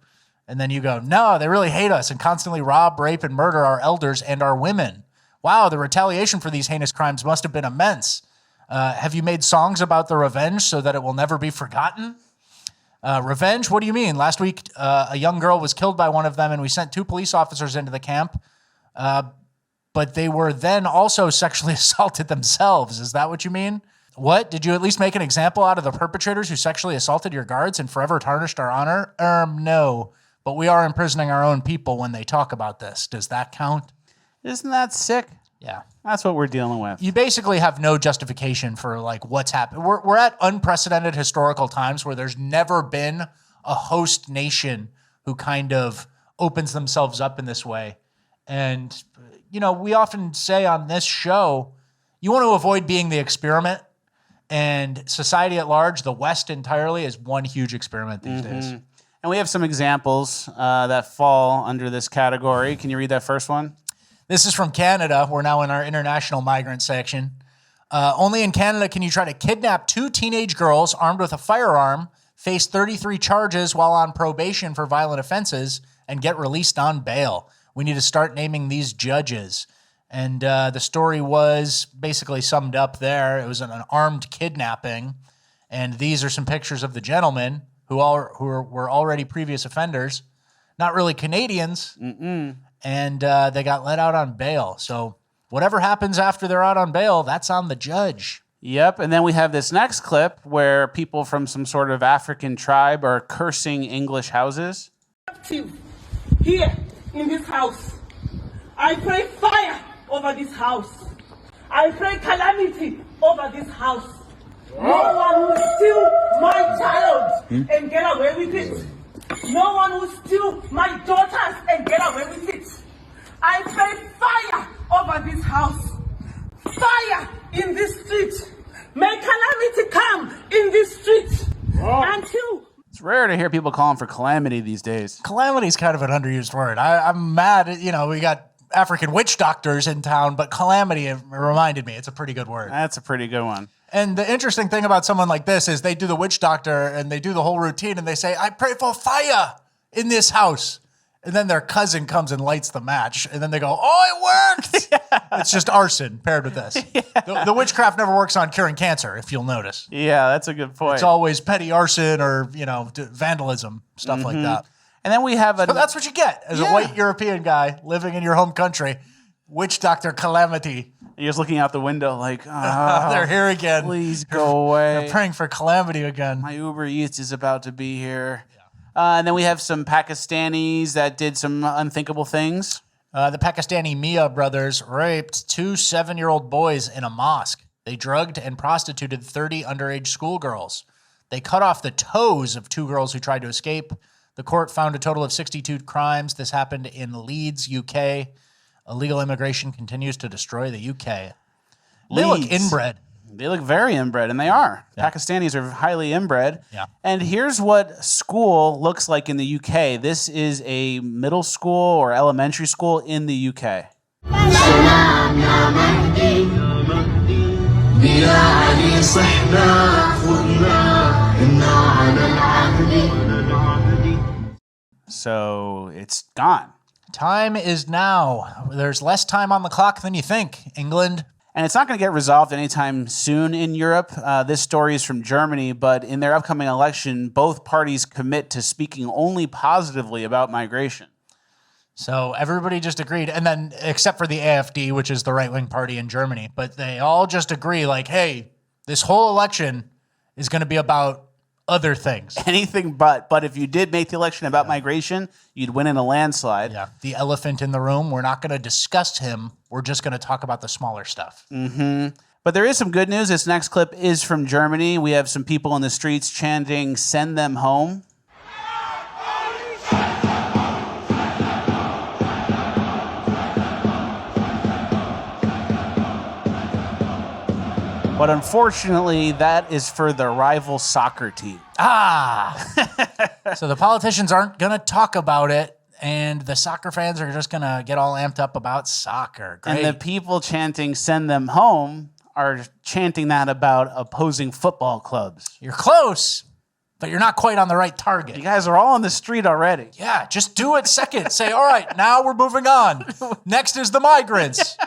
And then you go, no, they really hate us and constantly rob, rape, and murder our elders and our women. Wow, the retaliation for these heinous crimes must have been immense. Have you made songs about the revenge so that it will never be forgotten? Revenge? What do you mean? Last week, a young girl was killed by one of them, and we sent 2 police officers into the camp. But they were then also sexually assaulted themselves. Is that what you mean? What? Did you at least make an example out of the perpetrators who sexually assaulted your guards and forever tarnished our honor? No. But we are imprisoning our own people when they talk about this. Does that count? Isn't that sick? Yeah. That's what we're dealing with. You basically have no justification for like what's happened. We're at unprecedented historical times where there's never been a host nation who kind of opens themselves up in this way. And, we often say on this show, you want to avoid being the experiment. And society at large, the West entirely, is one huge experiment these days. And we have some examples that fall under this category. Can you read that first one? This is from Canada. We're now in our international migrant section. Only in Canada can you try to kidnap 2 teenage girls armed with a firearm, face 33 charges while on probation for violent offenses, and get released on bail. We need to start naming these judges. And the story was basically summed up there. It was an armed kidnapping. And these are some pictures of the gentlemen who were already previous offenders. Not really Canadians. And they got let out on bail. So whatever happens after they're out on bail, that's on the judge. Yep. And then we have this next clip where people from some sort of African tribe are cursing English houses. Here in this house, I pray fire over this house. I pray calamity over this house. No one will steal my child and get away with it. No one will steal my daughters and get away with it. I pray fire over this house. Fire in this street. May calamity come in this street. Until... It's rare to hear people calling for calamity these days. Calamity is kind of an underused word. I'm mad at, we got African witch doctors in town, but calamity, it reminded me, it's a pretty good word. That's a pretty good one. And the interesting thing about someone like this is they do the witch doctor and they do the whole routine and they say, I pray for fire in this house. And then their cousin comes and lights the match. And then they go, oh, it worked. It's just arson paired with this. Yeah. The witchcraft never works on curing cancer, if you'll notice. Yeah, that's a good point. It's always petty arson or, vandalism, stuff like that. And then we have So that's what you get as a white European guy living in your home country. Witch Doctor Calamity. You're just looking out the window like, they're here again. Please go away. They're praying for calamity again. My Uber Eats is about to be here. And then we have some Pakistanis that did some unthinkable things. The Pakistani Mia brothers raped 2 7-year-old boys in a mosque. They drugged and prostituted 30 underage schoolgirls. They cut off the toes of 2 girls who tried to escape. The court found a total of 62 crimes. This happened in Leeds, UK. Illegal immigration continues to destroy the UK. They look inbred. They look very inbred, and they are. Yeah. Pakistanis are highly inbred. Yeah. And here's what school looks like in the UK. This is a middle school or elementary school in the UK. So it's gone. Time is now. There's less time on the clock than you think, England. And it's not going to get resolved anytime soon in Europe. This story is from Germany, but in their upcoming election, both parties commit to speaking only positively about migration. So everybody just agreed, and then except for the AfD, which is the right-wing party in Germany, but they all just agree like, hey, this whole election is going to be about other things. Anything but if you did make the election about migration, you'd win in a landslide. Yeah. The elephant in the room, we're not going to discuss him. We're just going to talk about the smaller stuff. Mm-hmm. But there is some good news. This next clip is from Germany. We have some people in the streets chanting, "Send them home." But unfortunately, that is for the rival soccer team. So the politicians aren't going to talk about it, and the soccer fans are just going to get all amped up about soccer. Great. And the people chanting "Send them home" are chanting that about opposing football clubs. You're close, but you're not quite on the right target. You guys are all on the street already. Yeah, just do it second. Say, all right, now we're moving on. Next is the migrants.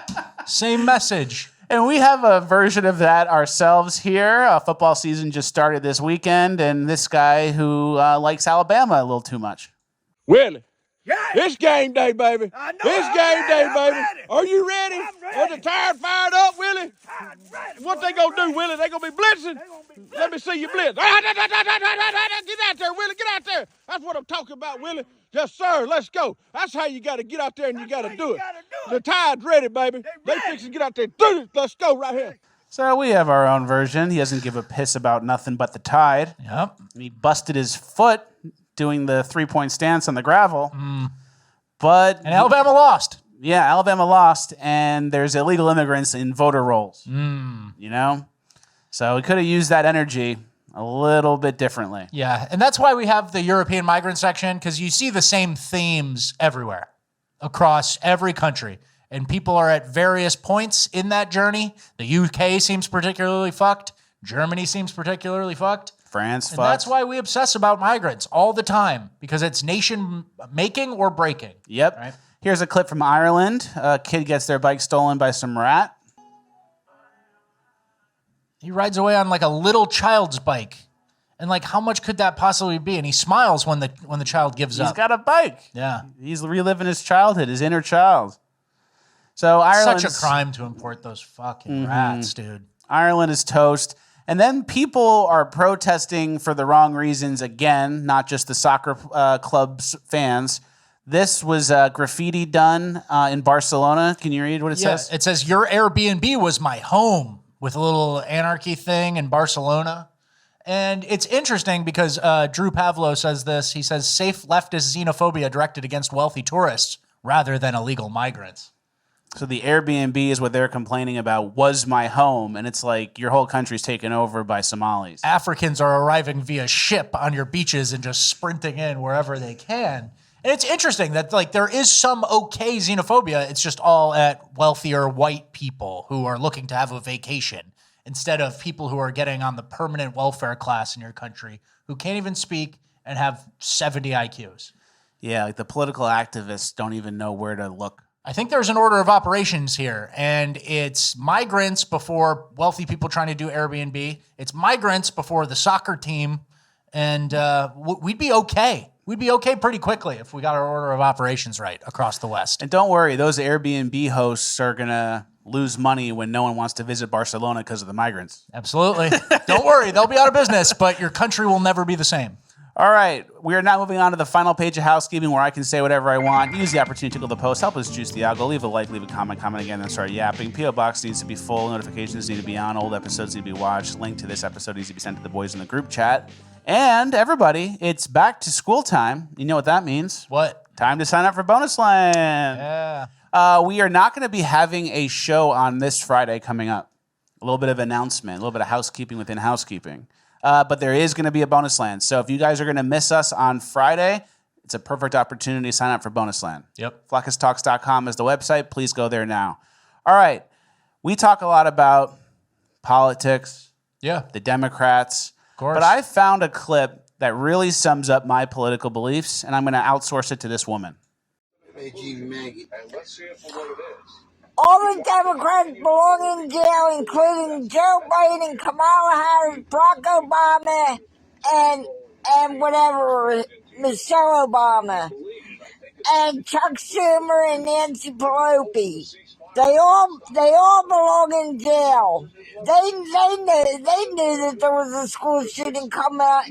Same message. And we have a version of that ourselves here. Football season just started this weekend, and this guy who likes Alabama a little too much. Willie, it's game day, baby. It's game day, baby. Are you ready? Are the tires fired up, Willie? What they gonna do, Willie? They gonna be blitzing? Let me see you blitz. Get out there, Willie. Get out there. That's what I'm talking about, Willie. Yes, sir. Let's go. That's how you got to get out there and you got to do it. The tide's ready, baby. They fixing to get out there. Let's go right here. So we have our own version. He doesn't give a piss about nothing but the tide. Yep. He busted his foot doing the 3-point stance on the gravel. But and Alabama lost. Yeah, Alabama lost, and there's illegal immigrants in voter rolls. You know? So we could have used that energy a little bit differently. Yeah, and that's why we have the European migrant section, because you see the same themes everywhere across every country. And people are at various points in that journey. The UK seems particularly fucked. Germany seems particularly fucked. France fucked. And that's why we obsess about migrants all the time, because it's nation making or breaking. Yep. Right? Here's a clip from Ireland. A kid gets their bike stolen by some rat. He rides away on like a little child's bike. And like, how much could that possibly be? And he smiles when the child gives up. He's got a bike. Yeah. He's reliving his childhood, his inner child. So Ireland's such a crime to import those fucking rats, dude. Ireland is toast. And then people are protesting for the wrong reasons again, not just the soccer club's fans. This was graffiti done in Barcelona. Can you read what it says? It says, "Your Airbnb was my home," with a little anarchy thing in Barcelona. And it's interesting because Drew Pavlo says this. He says, "Safe leftist xenophobia directed against wealthy tourists rather than illegal migrants." So the Airbnb is what they're complaining about, was my home. And it's like your whole country's taken over by Somalis. Africans are arriving via ship on your beaches and just sprinting in wherever they can. And it's interesting that like there is some okay xenophobia. It's just all at wealthier white people who are looking to have a vacation instead of people who are getting on the permanent welfare class in your country who can't even speak and have 70 IQs. Yeah, like the political activists don't even know where to look. I think there's an order of operations here, and it's migrants before wealthy people trying to do Airbnb. It's migrants before the soccer team, and we'd be okay. we'd be okay pretty quickly if we got our order of operations right across the West. And don't worry, those Airbnb hosts are going to lose money when no one wants to visit Barcelona because of the migrants. Absolutely. Don't worry, they'll be out of business, but your country will never be the same. All right, we are now moving on to the final page of housekeeping where I can say whatever I want. Use the opportunity to tickle the post, help us juice the algo, leave a like, leave a comment again, then start yapping. P.O. Box needs to be full, notifications need to be on, old episodes need to be watched. Link to this episode needs to be sent to the boys in the group chat. And everybody, it's back to school time. You know what that means. What? Time to sign up for Bonus Land. Yeah. We are not going to be having a show on this Friday coming up. A little bit of announcement, a little bit of housekeeping within housekeeping. But there is going to be a Bonus Land. So if you guys are going to miss us on Friday, it's a perfect opportunity to sign up for Bonus Land. Yep. FleccasTalks.com is the website. Please go there now. All right. We talk a lot about politics. Yeah. The Democrats. Of course. But I found a clip that really sums up my political beliefs, and I'm going to outsource it to this woman. All the Democrats belong in jail, including Joe Biden, Kamala Harris, Barack Obama, and whatever, Michelle Obama, and Chuck Schumer and Nancy Pelosi. They all belong in jail. They knew that there was a school shooting coming up.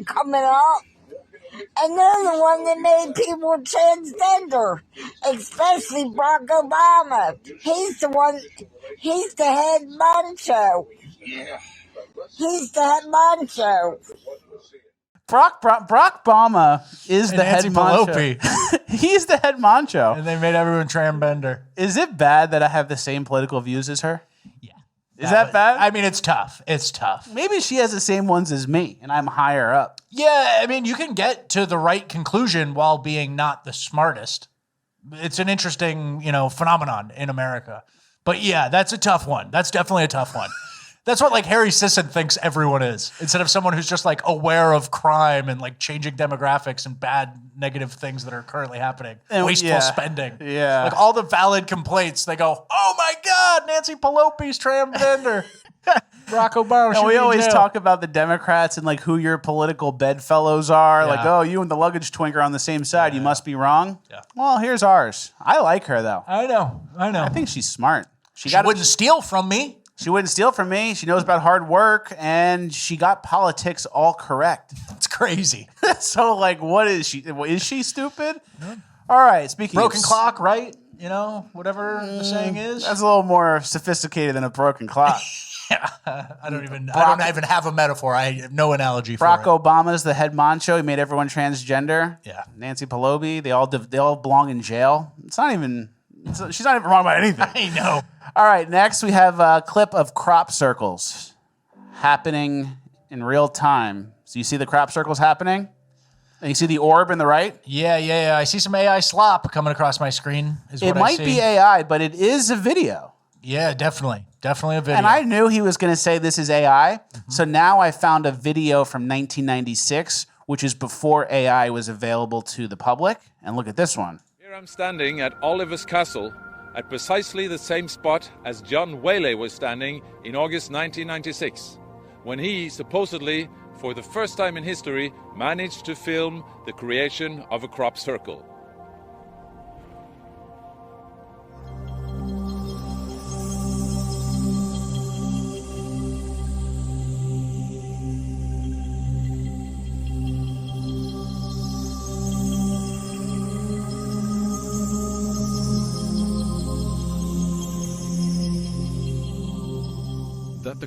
And they're the one that made people transgender, especially Barack Obama. He's the head honcho. Yeah. He's the head honcho. Barack Obama is the head Pelosi. honcho. He's the head honcho. And they made everyone transgender. Is it bad that I have the same political views as her? Yeah. Is that bad? I mean, it's tough. It's tough. Maybe she has the same ones as me, and I'm higher up. Yeah, I mean, you can get to the right conclusion while being not the smartest. It's an interesting, phenomenon in America. But yeah, that's a tough one. That's definitely a tough one. That's what like Harry Sisson thinks everyone is, instead of someone who's just like aware of crime and like changing demographics and bad negative things that are currently happening. And wasteful spending. Yeah. Like all the valid complaints, they go, oh my God, Nancy Pelosi's transgender. Barack Obama. And we always talk about the Democrats and like who your political bedfellows are. Yeah. Like, oh, you and the luggage twink are on the same side. You must be wrong. Yeah. Well, here's ours. I like her though. I know. I think she's smart. She wouldn't steal from me. She wouldn't steal from me. She knows about hard work, and she got politics all correct. It's crazy. So, like, what is she? Is she stupid? All right, speaking broken of... clock, right? Whatever the saying is. That's a little more sophisticated than a broken clock. Yeah, I don't even have a metaphor. I have no analogy for Barack it. Obama's the head macho. He made everyone transgender. Yeah. Nancy Pelosi, they all belong in jail. She's not even wrong about anything. I know. All right, next we have a clip of crop circles happening in real time. So you see the crop circles happening? And you see the orb in the right? Yeah. I see some AI slop coming across my screen. It might be AI, but it is a video. Yeah, definitely. Definitely a video. And I knew he was going to say this is AI. Mm-hmm. So now I found a video from 1996, which is before AI was available to the public. And look at this one. Here I'm standing at Oliver's Castle at precisely the same spot as John Whaley was standing in August 1996, when he supposedly, for the first time in history, managed to film the creation of a crop circle.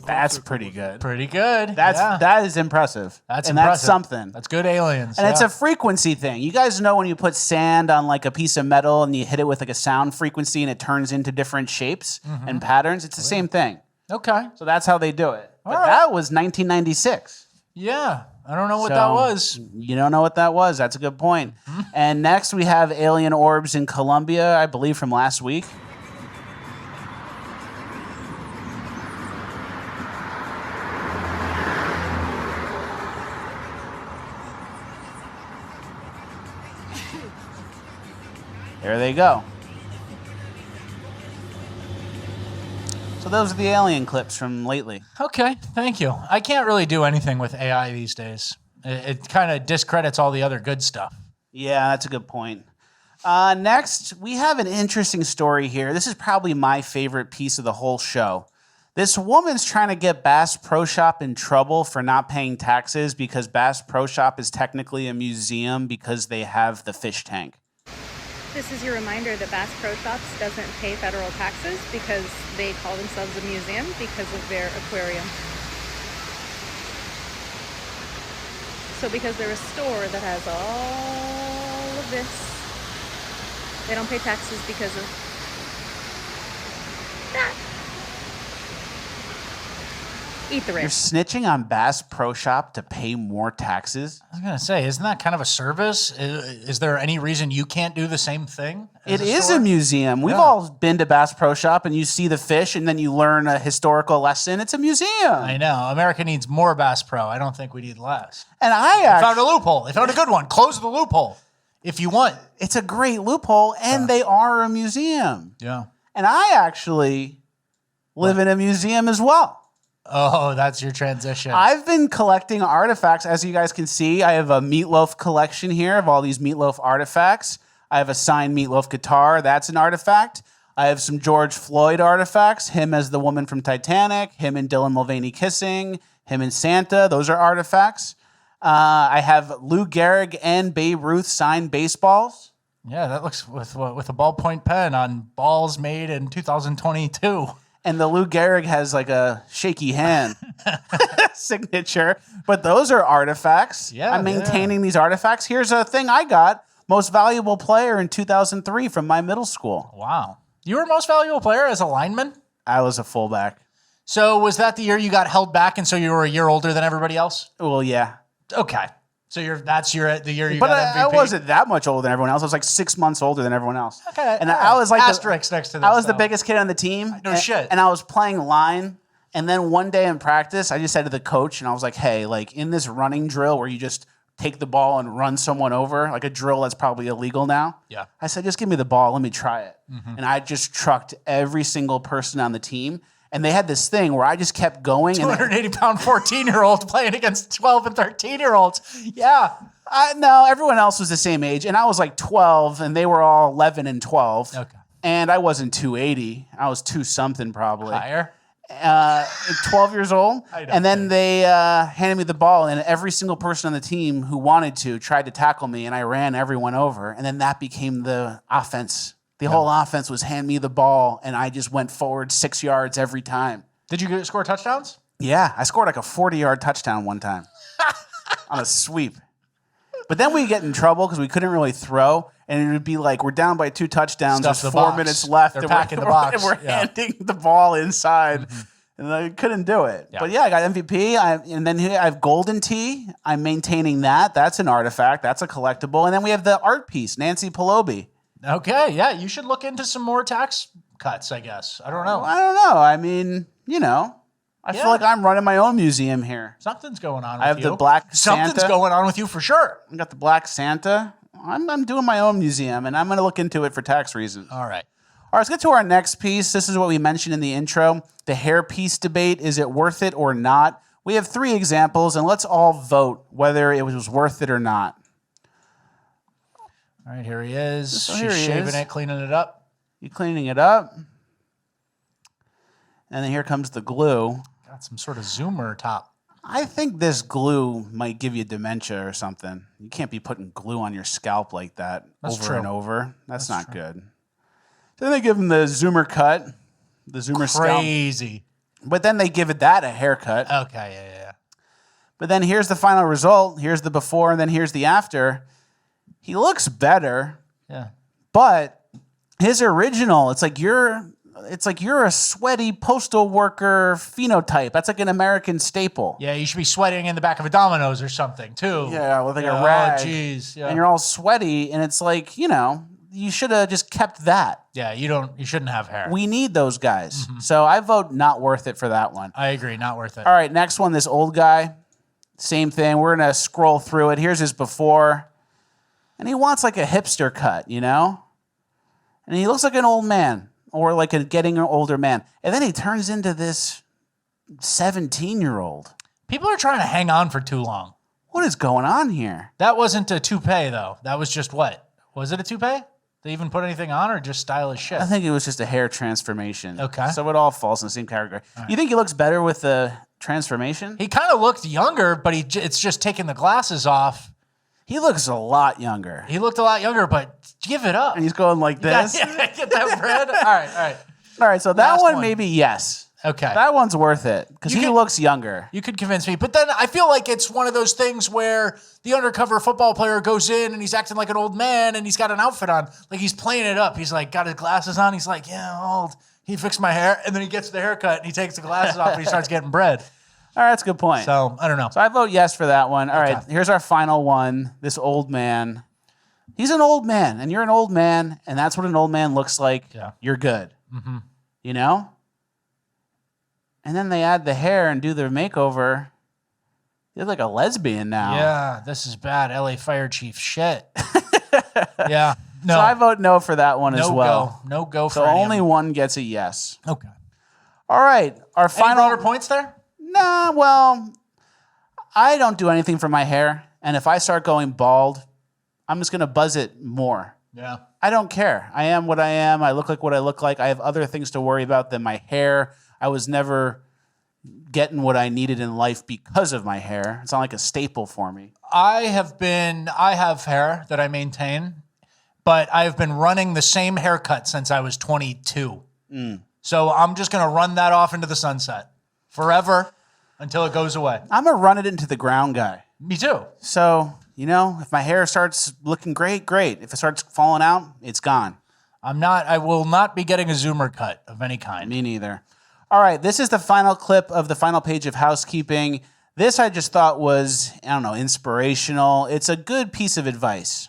That's pretty good. Pretty good. That is impressive. That's and impressive. That's something. That's good aliens. And it's a frequency thing. You guys know when you put sand on like a piece of metal and you hit it with like a sound frequency and it turns into different shapes and patterns? It's the same thing. Okay. So that's how they do it. But that was 1996. Yeah. I don't know what that was. You don't know what that was. That's a good point. And next we have alien orbs in Colombia, I believe from last week. There they go. So those are the alien clips from lately. Okay, thank you. I can't really do anything with AI these days. It kind of discredits all the other good stuff. Yeah, that's a good point. Next, we have an interesting story here. This is probably my favorite piece of the whole show. This woman's trying to get Bass Pro Shop in trouble for not paying taxes because Bass Pro Shop is technically a museum because they have the fish tank. This is your reminder that Bass Pro Shops doesn't pay federal taxes because they call themselves a museum because of their aquarium. So because they're a store that has all of this, they don't pay taxes because of that. Eat the rich. You're snitching on Bass Pro Shop to pay more taxes? I was going to say, isn't that kind of a service? Is there any reason you can't do the same thing? It is a museum. We've all been to Bass Pro Shop and you see the fish and then you learn a historical lesson. It's a museum. I know. America needs more Bass Pro. I don't think we need less. And They found a loophole. They found a good one. Close the loophole if you want. It's a great loophole and they are a museum. Yeah. And I actually live in a museum as well. Oh, that's your transition. I've been collecting artifacts. As you guys can see, I have a Meatloaf collection here of all these Meatloaf artifacts. I have a signed Meatloaf guitar. That's an artifact. I have some George Floyd artifacts. Him as the woman from Titanic. Him and Dylan Mulvaney kissing. Him and Santa. Those are artifacts. I have Lou Gehrig and Babe Ruth signed baseballs. Yeah, that looks with a ballpoint pen on balls made in 2022. And the Lou Gehrig has like a shaky hand signature. But those are artifacts. Yeah, I'm maintaining these artifacts. Here's a thing I got. Most valuable player in 2003 from my middle school. Wow. You were most valuable player as a lineman? I was a fullback. So was that the year you got held back and so you were a year older than everybody else? Well, yeah. Okay. So the year you but got MVP? I wasn't that much older than everyone else. I was like 6 months older than everyone else. Okay. And I was like asterisk next to this. I was the biggest kid on the team. No shit. And I was playing line. And then one day in practice, I just said to the coach, and I was like, hey, like in this running drill where you just take the ball and run someone over, like a drill that's probably illegal now. Yeah. I said, just give me the ball. Let me try it. Mhm. And I just trucked every single person on the team. And they had this thing where I just kept going. 280-pound 14-year-old playing against 12 and 13-year-olds. Yeah. No, everyone else was the same age. And I was like 12, and they were all 11 and 12. Okay. And I wasn't 280. I was 2-something probably. Higher? 12 years old. And then they handed me the ball, and every single person on the team who wanted to tried to tackle me, and I ran everyone over. And then that became the offense. The whole offense was hand me the ball, and I just went forward 6 yards every time. Did you score touchdowns? Yeah, I scored like a 40-yard touchdown one time on a sweep. But then we get in trouble because we couldn't really throw, and it would be like we're down by 2 touchdowns. Stuff There's the 4 box. minutes left. They're and packing the box. And we're Yeah. handing the ball inside, and I couldn't do it. Yeah. But yeah, I got MVP, and then here I have Golden Tee. I'm maintaining that. That's an artifact. That's a collectible. And then we have the art piece, Nancy Pelosi. Okay, yeah, you should look into some more tax cuts, I guess. I don't know. I don't know. I mean, you know, I feel like I'm running my own museum here. Something's going on with you. I have the black Santa. Something's going on with you for sure. I got the black Santa. I'm doing my own museum, and I'm going to look into it for tax reasons. All right. All right, let's get to our next piece. This is what we mentioned in the intro. The hairpiece debate. Is it worth it or not? We have 3 examples, and let's all vote whether it was worth it or not. All right, here he is. So She's here he shaving is. it, cleaning it up. You cleaning it up. And then here comes the glue. Got some sort of zoomer top. I think this glue might give you dementia or something. You can't be putting glue on your scalp like that That's over true. and over. That's not true. good. Then they give him the zoomer cut, the zoomer scalp. Crazy. But then they give it that a haircut. Okay, yeah. But then here's the final result. Here's the before, and then here's the after. He looks better. Yeah. But his original, it's like you're a sweaty postal worker phenotype. That's like an American staple. Yeah, you should be sweating in the back of a Domino's or something, too. Yeah, with like a rag. Oh, jeez. Yeah. And you're all sweaty, and it's like, you know, you should have just kept that. Yeah, you shouldn't have hair. We need those guys. So I vote not worth it for that one. I agree, not worth it. All right, next one, this old guy. Same thing. We're going to scroll through it. Here's his before. And he wants like a hipster cut, you know? And he looks like an old man or like getting an older man. And then he turns into this 17-year-old. People are trying to hang on for too long. What is going on here? That wasn't a toupee, though. That was just what? Was it a toupee? They even put anything on or just stylish shit? I think it was just a hair transformation. Okay. So it all falls in the same category. You think he looks better with the transformation? He kind of looked younger, but it's just taking the glasses off. He looks a lot younger. He looked a lot younger, but give it up. And he's going like this. Yeah, get that bread. All right. So that one, maybe yes. Okay. That one's worth it because he looks younger. You could convince me. But then I feel like it's one of those things where the undercover football player goes in and he's acting like an old man and he's got an outfit on. Like he's playing it up. He's like got his glasses on. He's like, yeah, I'm old. He fixed my hair. And then he gets the haircut and he takes the glasses off and he starts getting bread. All right, that's a good point. So I don't know. So I vote yes for that one. All right, here's our final one. This old man. He's an old man and you're an old man. And that's what an old man looks like. Yeah. You're good. Mm-hmm. You know? And then they add the hair and do their makeover. You're like a lesbian now. Yeah, this is bad. LA fire chief shit. Yeah. No. So I vote no for that one as well. No go for So any only of them. one gets a yes. Okay. All right. Our Any final broader points there? Nah, well, I don't do anything for my hair. And if I start going bald, I'm just going to buzz it more. Yeah. I don't care. I am what I am. I look like what I look like. I have other things to worry about than my hair. I was never getting what I needed in life because of my hair. It's not like a staple for me. I have hair that I maintain, but I've been running the same haircut since I was 22. So I'm just going to run that off into the sunset forever until it goes away. I'm a run it into the ground guy. Me too. So, if my hair starts looking great, great. If it starts falling out, it's gone. I will not be getting a Zoomer cut of any kind. Me neither. All right, this is the final clip of the final page of Housekeeping. This I just thought was, inspirational. It's a good piece of advice.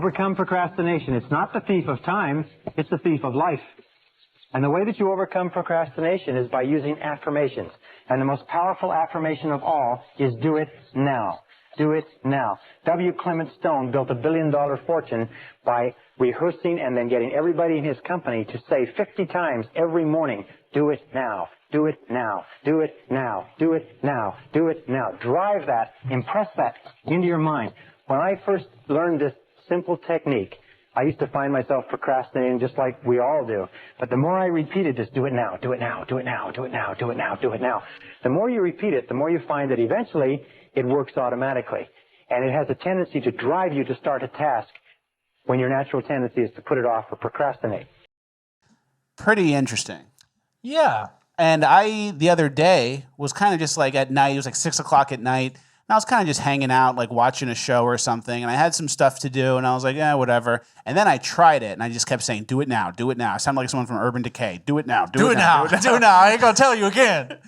Overcome procrastination. It's not the thief of time, it's the thief of life. And the way that you overcome procrastination is by using affirmations. And the most powerful affirmation of all is do it now. Do it now. W. Clement Stone built $1 billion fortune by rehearsing and then getting everybody in his company to say 50 times every morning, do it now, do it now, do it now, do it now, do it now. Drive that, impress that into your mind. When I first learned this simple technique, I used to find myself procrastinating just like we all do. But the more I repeated this, do it now, do it now, do it now, do it now, do it now, do it now. The more you repeat it, the more you find that eventually it works automatically. And it has a tendency to drive you to start a task when your natural tendency is to put it off or procrastinate. Pretty interesting. Yeah. And I, the other day, was kind of just like at night, it was like 6 o'clock at night, and I was kind of just hanging out, like watching a show or something, and I had some stuff to do, and I was like, whatever. And then I tried it, and I just kept saying, do it now, do it now. I sound like someone from Urban Decay. Do it now, do it now. Do it now. I ain't going to tell you again.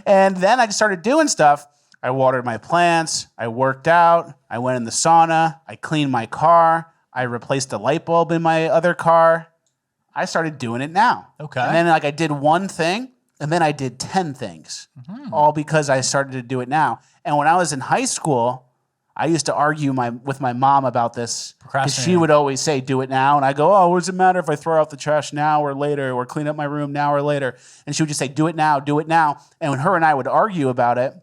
And then I just started doing stuff. I watered my plants, I worked out, I went in the sauna, I cleaned my car, I replaced a light bulb in my other car. I started doing it now. Okay. And then I did one thing, and then I did 10 things, all because I started to do it now. And when I was in high school, I used to argue with my mom about this because she would always say, do it now. And I go, what does it matter if I throw out the trash now or later or clean up my room now or later? And she would just say, do it now, do it now. And when her and I would argue about it,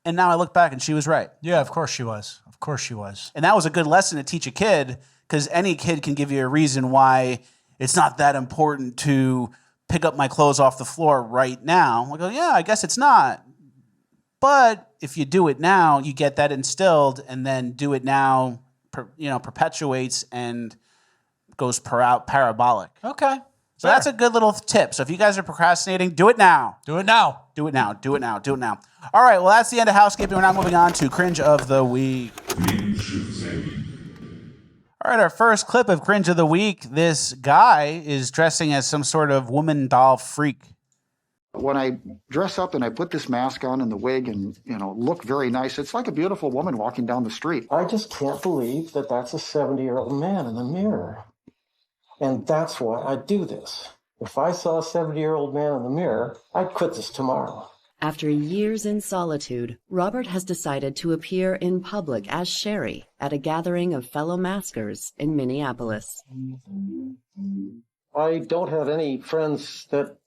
and now I look back and she was right. Yeah, of course she was. Of course she was. And that was a good lesson to teach a kid because any kid can give you a reason why it's not that important to pick up my clothes off the floor right now. I go, yeah, I guess it's not. But if you do it now, you get that instilled, and then do it now, perpetuates and goes parabolic. Okay. So that's a good little tip. So if you guys are procrastinating, do it now. Do it now. Do it now. Do it now. Do it now. All right. Well, that's the end of Housekeeping. We're now moving on to Cringe of the Week. All right, our first clip of Cringe of the Week. This guy is dressing as some sort of woman doll freak. When I dress up and I put this mask on and the wig and, look very nice, it's like a beautiful woman walking down the street. I just can't believe that that's a 70-year-old man in the mirror. And that's why I do this. If I saw a 70-year-old man in the mirror, I'd quit this tomorrow. After years in solitude, Robert has decided to appear in public as Sherry at a gathering of fellow maskers in Minneapolis. I don't have any friends that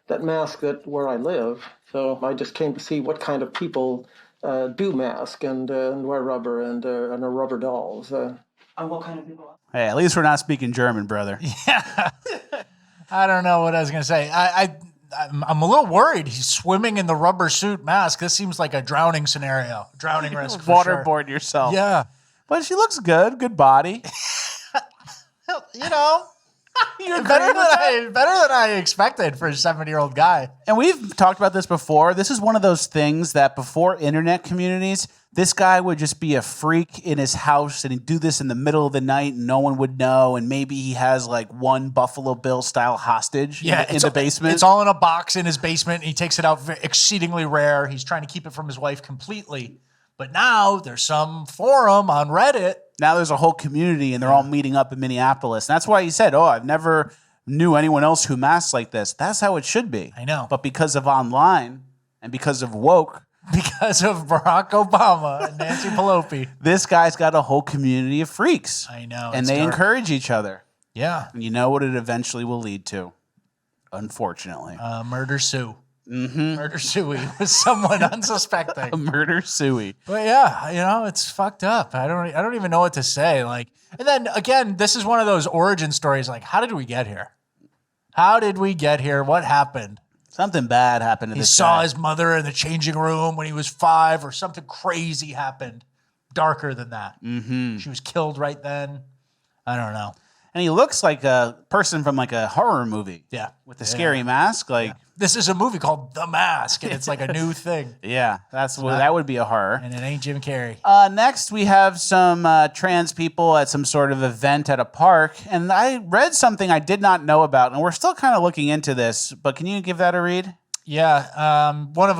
mask where I live, so I just came to see what kind of people do mask and wear rubber and are rubber dolls. And what kind of people? Hey, at least we're not speaking German, brother. I don't know what I was going to say. I'm a little worried. He's swimming in the rubber suit mask. This seems like a drowning scenario, drowning risk. Waterboard yourself. Yeah. But she looks good. Good body. You know, better than I expected for a 70-year-old guy. And we've talked about this before. This is one of those things that before internet communities, this guy would just be a freak in his house and he'd do this in the middle of the night and no one would know. And maybe he has like one Buffalo Bill style hostage in the basement. It's all in a box in his basement. He takes it out exceedingly rare. He's trying to keep it from his wife completely. But now there's some forum on Reddit. Now there's a whole community and they're all meeting up in Minneapolis. And that's why he said, I've never knew anyone else who masks like this. That's how it should be. I know. But because of online and because of woke, because of Barack Obama and Nancy Pelosi, this guy's got a whole community of freaks. I know. And they encourage each other. Yeah. And you know what it eventually will lead to, unfortunately. Murder Sue. Mm-hmm. Murder Suey was someone unsuspecting. A murder Suey. But yeah, it's fucked up. I don't even know what to say. Like, and then again, this is one of those origin stories. Like, how did we get here? How did we get here? What happened? Something bad happened to He this saw guy. his mother in the changing room when he was 5, or something crazy happened. Darker than that. Mm-hmm. She was killed right then. I don't know. And he looks like a person from like a horror movie. Yeah. With a scary mask. Like This is a movie called The Mask, and it's like a new thing. Yeah, that would be a horror. And it ain't Jim Carrey. Next, we have some trans people at some sort of event at a park. And I read something I did not know about, and we're still kind of looking into this. But can you give that a read? Yeah. One of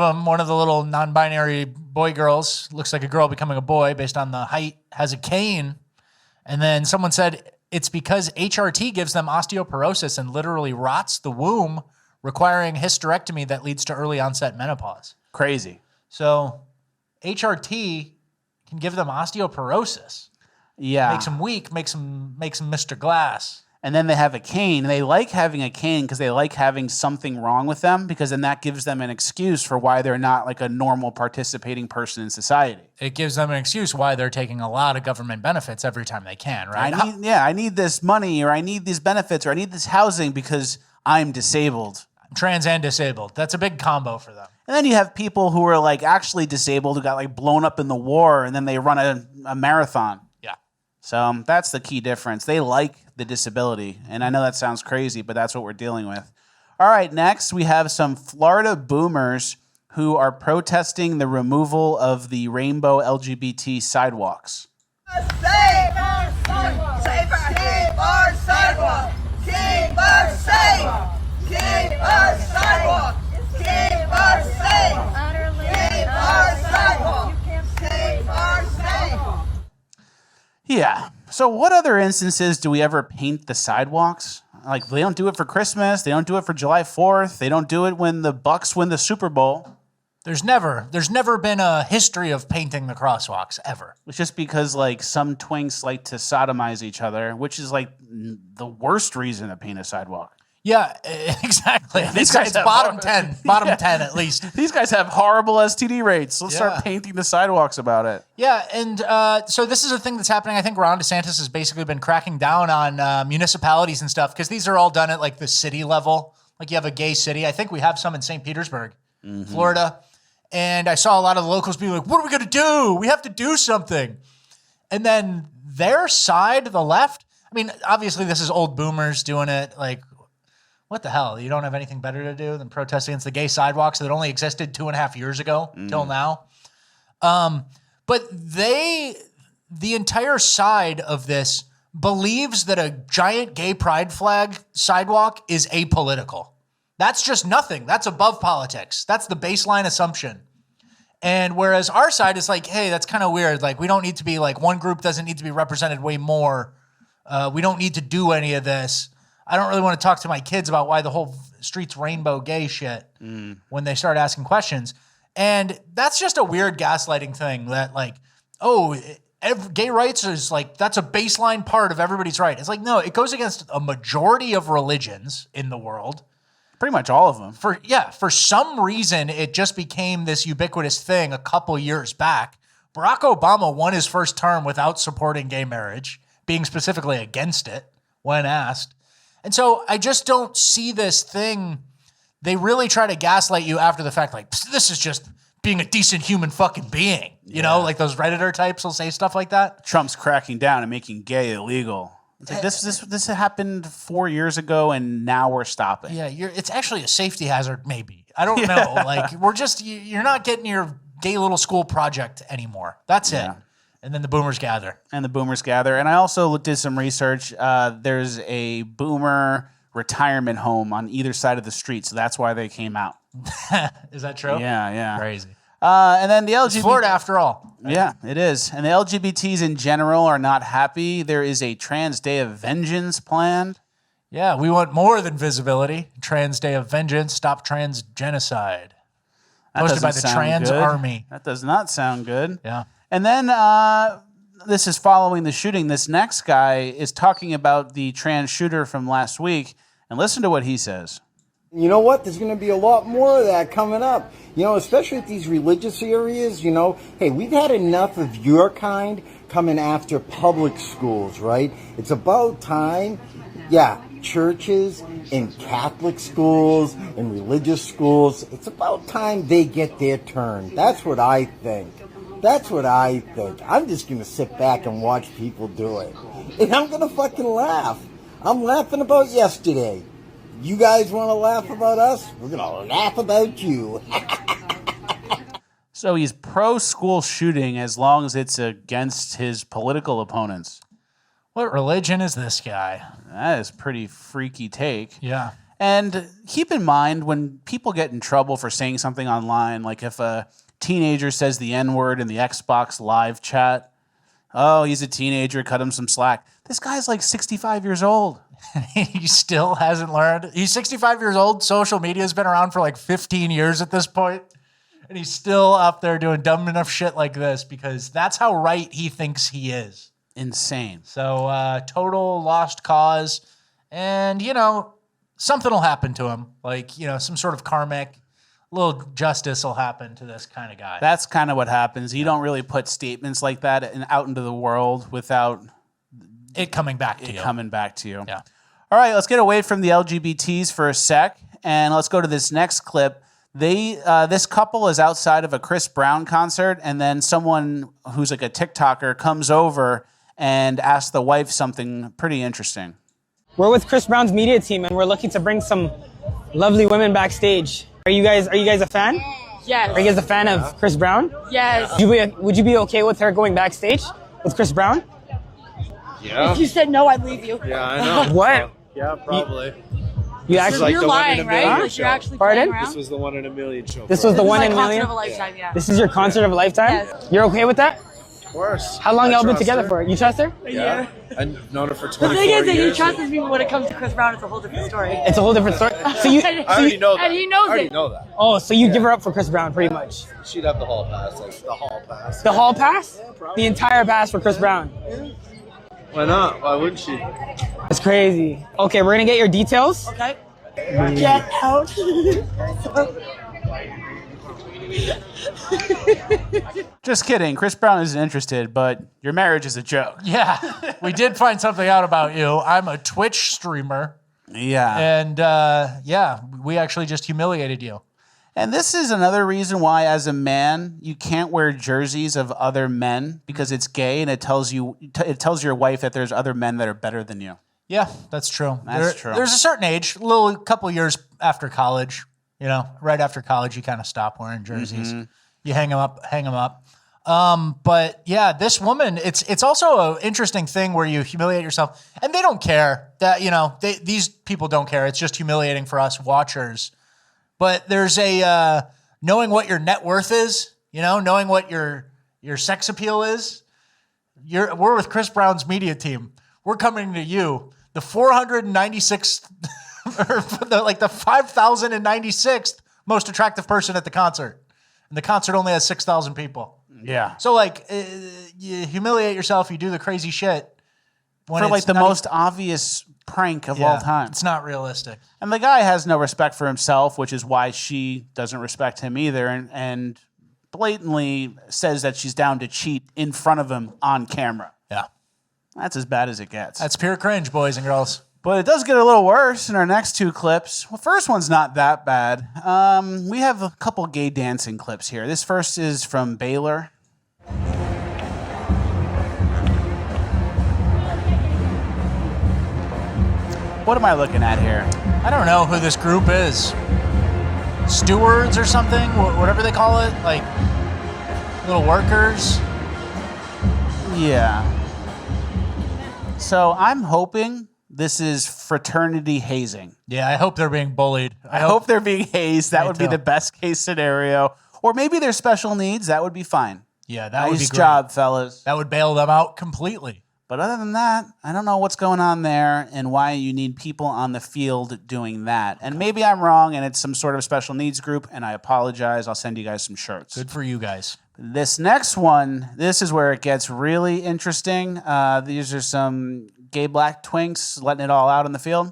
the little non-binary boy girls, looks like a girl becoming a boy based on the height, has a cane. And then someone said it's because HRT gives them osteoporosis and literally rots the womb, requiring hysterectomy that leads to early onset menopause. Crazy. So HRT can give them osteoporosis. Yeah. Makes them weak, makes them Mr. Glass. And then they have a cane. They like having a cane because they like having something wrong with them, because then that gives them an excuse for why they're not like a normal participating person in society. It gives them an excuse why they're taking a lot of government benefits every time they can, right? I need this money, or I need these benefits, or I need this housing because I'm disabled. Trans and disabled. That's a big combo for them. And then you have people who are like actually disabled, who got like blown up in the war, and then they run a marathon. Yeah. So that's the key difference. They like the disability. And I know that sounds crazy, but that's what we're dealing with. All right, next we have some Florida boomers who are protesting the removal of the rainbow LGBT sidewalks. Save our sidewalk! Save our sidewalk! Keep us safe! Keep our sidewalk! Keep our safe! Keep our sidewalk! Keep our sidewalk! Yeah. So what other instances do we ever paint the sidewalks? Like, they don't do it for Christmas. They don't do it for July 4th. They don't do it when the Bucks win the Super Bowl. There's never been a history of painting the crosswalks, ever. It's just because, like, some twinks like to sodomize each other, which is, like, the worst reason to paint a sidewalk. Yeah, exactly. These guys it's have bottom 10. Bottom 10, at least. These guys have horrible STD rates. Let's start painting the sidewalks about it. Yeah, and so this is a thing that's happening. I think Ron DeSantis has basically been cracking down on municipalities and stuff, because these are all done at, like, the city level. Like, you have a gay city. I think we have some in St. Petersburg, Florida. And I saw a lot of the locals be like, what are we going to do? We have to do something. And then their side, the left, I mean, obviously this is old boomers doing it. Like, what the hell? You don't have anything better to do than protest against the gay sidewalks that only existed 2.5 years ago till now. But the entire side of this believes that a giant gay pride flag sidewalk is apolitical. That's just nothing. That's above politics. That's the baseline assumption. And whereas our side is like, hey, that's kind of weird. Like, we don't need to be like, one group doesn't need to be represented way more. We don't need to do any of this. I don't really want to talk to my kids about why the whole street's rainbow gay shit when they start asking questions. And that's just a weird gaslighting thing that, like, gay rights is like, that's a baseline part of everybody's right. It's like, no, it goes against a majority of religions in the world. Pretty much all of them. For some reason, it just became this ubiquitous thing a couple years back. Barack Obama won his first term without supporting gay marriage, being specifically against it when asked. And so I just don't see this thing. They really try to gaslight you after the fact, like, this is just being a decent human fucking being. You know, like those Redditor types will say stuff like that. Trump's cracking down and making gay illegal. It's like this happened 4 years ago, and now we're stopping. Yeah, it's actually a safety hazard, maybe. I don't know. Like, you're not getting your gay little school project anymore. That's it. And then the boomers gather. And I also did some research. There's a boomer retirement home on either side of the street, so that's why they came out. Is that true? Yeah. Crazy. And then the LGBT... It's Florida after all. Right? Yeah, it is. And the LGBTs in general are not happy. There is a Trans Day of Vengeance planned. Yeah, we want more than visibility. Trans Day of Vengeance, stop trans genocide. Posted by the Trans Army. That does not sound good. Yeah. And then this is following the shooting. This next guy is talking about the trans shooter from last week. And listen to what he says. You know what? There's going to be a lot more of that coming up. You know, especially at these religious areas, you know. Hey, we've had enough of your kind coming after public schools, right? It's about time. Yeah, churches and Catholic schools and religious schools, it's about time they get their turn. That's what I think. I'm just going to sit back and watch people do it. And I'm going to fucking laugh. I'm laughing about yesterday. You guys want to laugh about us? We're going to laugh about you. So he's pro-school shooting as long as it's against his political opponents. What religion is this guy? That is a pretty freaky take. Yeah. And keep in mind, when people get in trouble for saying something online, like if a teenager says the N-word in the Xbox live chat, oh, he's a teenager, cut him some slack. This guy's like 65 years old. He still hasn't learned. He's 65 years old. Social media's been around for like 15 years at this point. And he's still out there doing dumb enough shit like this because that's how right he thinks he is. Insane. So total lost cause. And, you know, something will happen to him. Like, you know, some sort of karmic little justice will happen to this kind of guy. That's kind of what happens. You don't really put statements like that out into the world without it coming back to you. Yeah. All right, let's get away from the LGBTs for a sec, and let's go to this next clip. This couple is outside of a Chris Brown concert, and then someone who's like a TikToker comes over and asks the wife something pretty interesting. We're with Chris Brown's media team, and we're looking to bring some lovely women backstage. Are you guys a fan? Yes. Are you guys a fan of Chris Brown? Yes. Would you be okay with her going backstage with Chris Brown? Yeah. If you said no, I'd leave you. Yeah, I know. What? Yeah, probably. You're lying, right? Like you're actually playing around? This was the 1 in a million show. This was the 1 in a million? Concert of a lifetime, yeah. This is your concert of a lifetime? Yes. You're okay with that? Of course. How long y'all been together for? You trust her? Yeah. I've known her for 24 The thing is that years. he trusts me when it comes to Chris Brown. It's a whole different story. It's a whole different story. So you, I already know that. And he knows I already it. know that. Oh, so you give her up for Chris Brown, pretty much. She'd have the hall pass, like the hall pass. The hall pass? The entire pass for Chris Brown. Why not? Why wouldn't she? That's crazy. Okay, we're gonna get your details. Okay. Get out. Just kidding. Chris Brown isn't interested, but your marriage is a joke. Yeah. We did find something out about you. I'm a Twitch streamer. Yeah. And we actually just humiliated you. And this is another reason why, as a man, you can't wear jerseys of other men because it's gay, and it tells your wife that there's other men that are better than you. Yeah, that's true. That's true. There's a certain age, couple years after college, you know, right after college, you kind of stop wearing jerseys. Mm-hmm. You hang them up. But yeah, this woman, it's also an interesting thing where you humiliate yourself, and they don't care that, you know, these people don't care. It's just humiliating for us watchers. But there's a knowing what your net worth is, you know, knowing what your sex appeal is. We're with Chris Brown's media team. We're coming to you, the 496th, or the 5,096th most attractive person at the concert. And the concert only has 6,000 people. Yeah. So you humiliate yourself, you do the crazy shit. For like the most obvious prank of all time. It's not realistic. And the guy has no respect for himself, which is why she doesn't respect him either, and blatantly says that she's down to cheat in front of him on camera. Yeah. That's as bad as it gets. That's pure cringe, boys and girls. But it does get a little worse in our next two clips. Well, first one's not that bad. We have a couple gay dancing clips here. This first is from Baylor. What am I looking at here? I don't know who this group is. Stewards or something? Whatever they call it? Like, little workers? Yeah. So I'm hoping this is fraternity hazing. Yeah, I hope they're being bullied. I hope they're being hazed. That would be too. the best case scenario. Or maybe they're special needs. That would be fine. Yeah, that would be nice great. job, fellas. That would bail them out completely. But other than that, I don't know what's going on there and why you need people on the field doing that. And maybe I'm wrong and it's some sort of special needs group, and I apologize. I'll send you guys some shirts. Good for you guys. This next one, this is where it gets really interesting. These are some gay black twinks letting it all out in the field.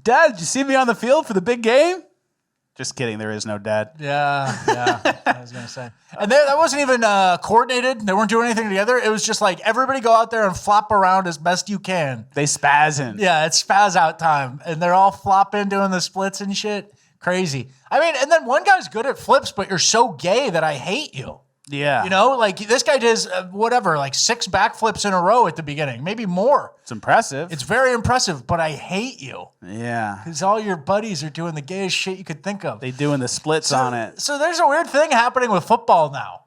Dad, did you see me on the field for the big game? Just kidding, there is no dad. Yeah, I was going to say. And that wasn't even coordinated. They weren't doing anything together. It was just like, everybody go out there and flop around as best you can. They spazzing. Yeah, it's spaz out time. And they're all flopping, doing the splits and shit. Crazy. I mean, and then one guy's good at flips, but you're so gay that I hate you. Yeah. You know, like this guy does like 6 backflips in a row at the beginning, maybe more. It's impressive. It's very impressive, but I hate you. Yeah. Because all your buddies are doing the gayest shit you could think of. They doing the splits on it. So there's a weird thing happening with football now.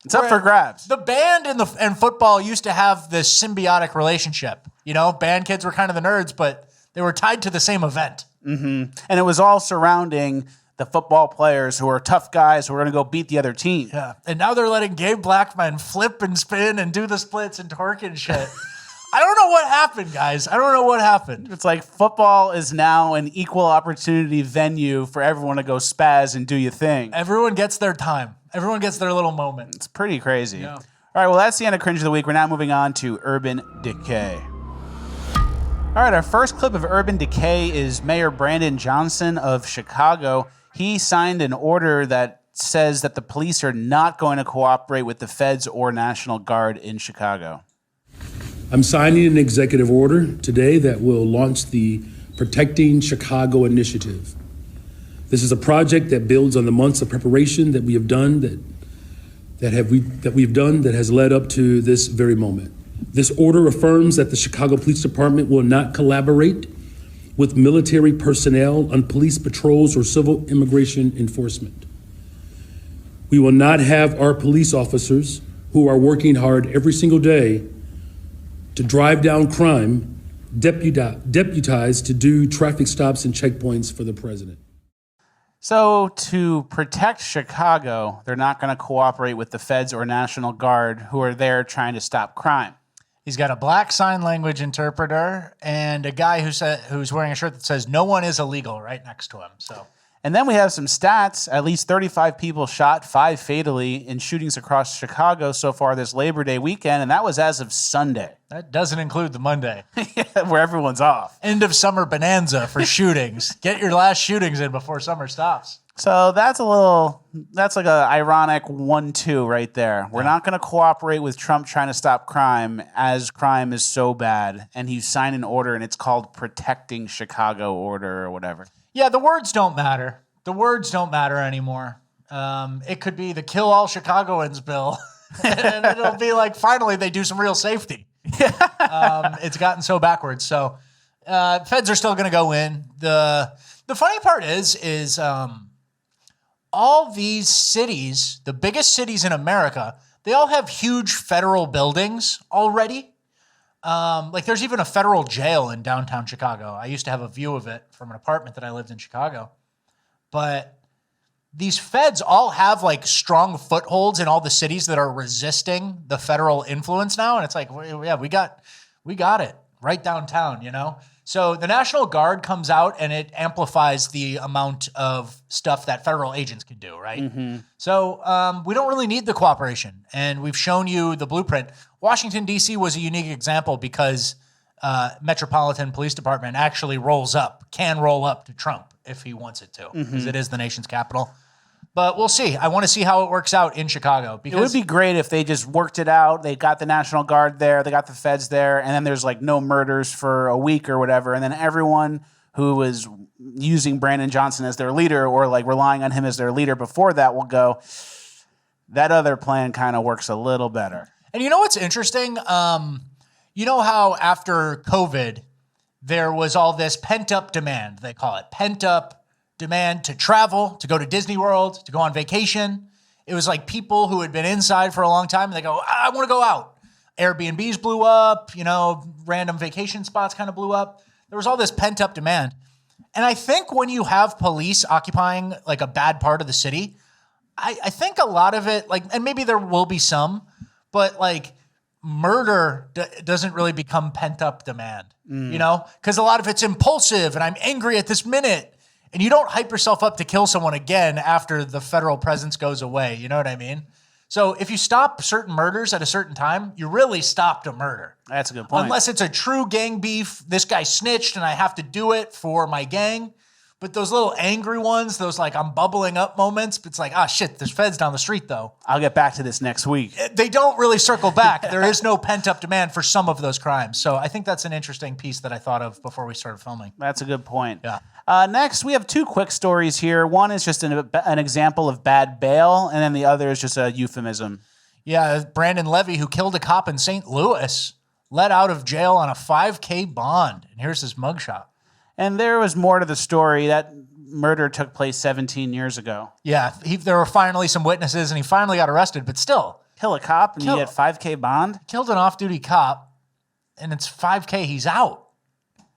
It's up for grabs. The band and football used to have this symbiotic relationship. You know, band kids were kind of the nerds, but they were tied to the same event. Mm-hmm. And it was all surrounding the football players who are tough guys who are going to go beat the other team. Yeah. And now they're letting gay black men flip and spin and do the splits and torque and shit. I don't know what happened, guys. I don't know what happened. It's like football is now an equal opportunity venue for everyone to go spaz and do your thing. Everyone gets their time. Everyone gets their little moment. It's pretty crazy. Yeah. All right, well, that's the end of Cringe of the Week. We're now moving on to Urban Decay. All right, our first clip of Urban Decay is Mayor Brandon Johnson of Chicago. He signed an order that says that the police are not going to cooperate with the feds or National Guard in Chicago. I'm signing an executive order today that will launch the Protecting Chicago initiative. This is a project that builds on the months of preparation that we have done that has led up to this very moment. This order affirms that the Chicago Police Department will not collaborate with military personnel on police patrols or civil immigration enforcement. We will not have our police officers, who are working hard every single day to drive down crime, deputized to do traffic stops and checkpoints for the president. So to protect Chicago, they're not going to cooperate with the feds or National Guard who are there trying to stop crime. He's got a black sign language interpreter and a guy who's wearing a shirt that says "No one is illegal" right next to him. So, and then we have some stats. At least 35 people shot, 5 fatally in shootings across Chicago so far this Labor Day weekend, and that was as of Sunday. That doesn't include the Monday. Where everyone's off. End of summer bonanza for shootings. Get your last shootings in before summer stops. So that's like a ironic 1-2 right there. We're not going to cooperate with Trump trying to stop crime as crime is so bad. And he signed an order and it's called Protecting Chicago Order or whatever. Yeah, the words don't matter. The words don't matter anymore. It could be the Kill All Chicagoans bill. And it'll be like, finally, they do some real safety. It's gotten so backwards. So feds are still going to go in. The funny part is all these cities, the biggest cities in America, they all have huge federal buildings already. Like there's even a federal jail in downtown Chicago. I used to have a view of it from an apartment that I lived in Chicago. But these feds all have like strong footholds in all the cities that are resisting the federal influence now. And it's like, yeah, we got it right downtown, you know? So the National Guard comes out and it amplifies the amount of stuff that federal agents can do, right? Mm-hmm. So we don't really need the cooperation. And we've shown you the blueprint. Washington, D.C. was a unique example because Metropolitan Police Department actually can roll up to Trump if he wants it to, because it is the nation's capital. But we'll see. I want to see how it works out in Chicago. Because it would be great if they just worked it out. They got the National Guard there. They got the feds there. And then there's like no murders for a week or whatever. And then everyone who was using Brandon Johnson as their leader or like relying on him as their leader before that will go, that other plan kind of works a little better. And you know what's interesting? You know how after COVID, there was all this pent-up demand, they call it. Pent-up demand to travel, to go to Disney World, to go on vacation. It was like people who had been inside for a long time, and they go, I want to go out. Airbnbs blew up, you know, random vacation spots kind of blew up. There was all this pent-up demand. And I think when you have police occupying like a bad part of the city, I think a lot of it, like, and maybe there will be some, but like murder doesn't really become pent-up demand, you know? Because a lot of it's impulsive, and I'm angry at this minute. And you don't hype yourself up to kill someone again after the federal presence goes away. You know what I mean? So if you stop certain murders at a certain time, you really stopped a murder. That's a good point. Unless it's a true gang beef, this guy snitched and I have to do it for my gang. But those little angry ones, those like I'm bubbling up moments, it's like, ah, shit, there's feds down the street though. I'll get back to this next week. They don't really circle back. There is no pent-up demand for some of those crimes. So I think that's an interesting piece that I thought of before we started filming. That's a good point. Yeah. Next, we have two quick stories here. One is just an example of bad bail, and then the other is just a euphemism. Yeah, Brandon Levy, who killed a cop in St. Louis, let out of jail on a $5,000 bond. And here's his mugshot. And there was more to the story. That murder took place 17 years ago. Yeah, there were finally some witnesses, and he finally got arrested, but still. Kill a cop and you get $5,000 bond? Killed an off-duty cop, and it's $5,000, he's out.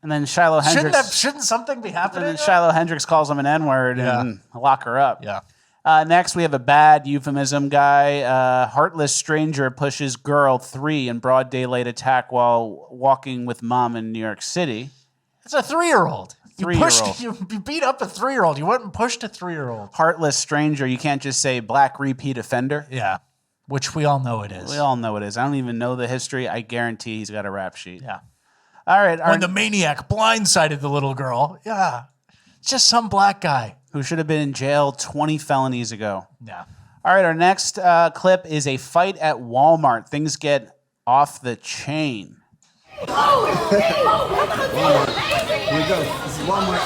And then Shiloh Hendricks... Shouldn't something be happening? And then Shiloh Hendricks calls him an N-word and lock her up. Yeah. Next, we have a bad euphemism guy. Heartless stranger pushes girl 3 in broad daylight attack while walking with mom in New York City. It's a 3-year-old. Three-year-old. You beat up a 3-year-old. You went and pushed a 3-year-old. Heartless stranger. You can't just say black repeat offender. Yeah, which we all know it is. We all know it is. I don't even know the history. I guarantee he's got a rap sheet. Yeah. All right. When the maniac blindsided the little girl. Yeah. It's just some black guy. Who should have been in jail 20 felonies ago. Yeah. All right. Our next clip is a fight at Walmart. Things get off the chain. Walmart. Here we go. This is Walmart.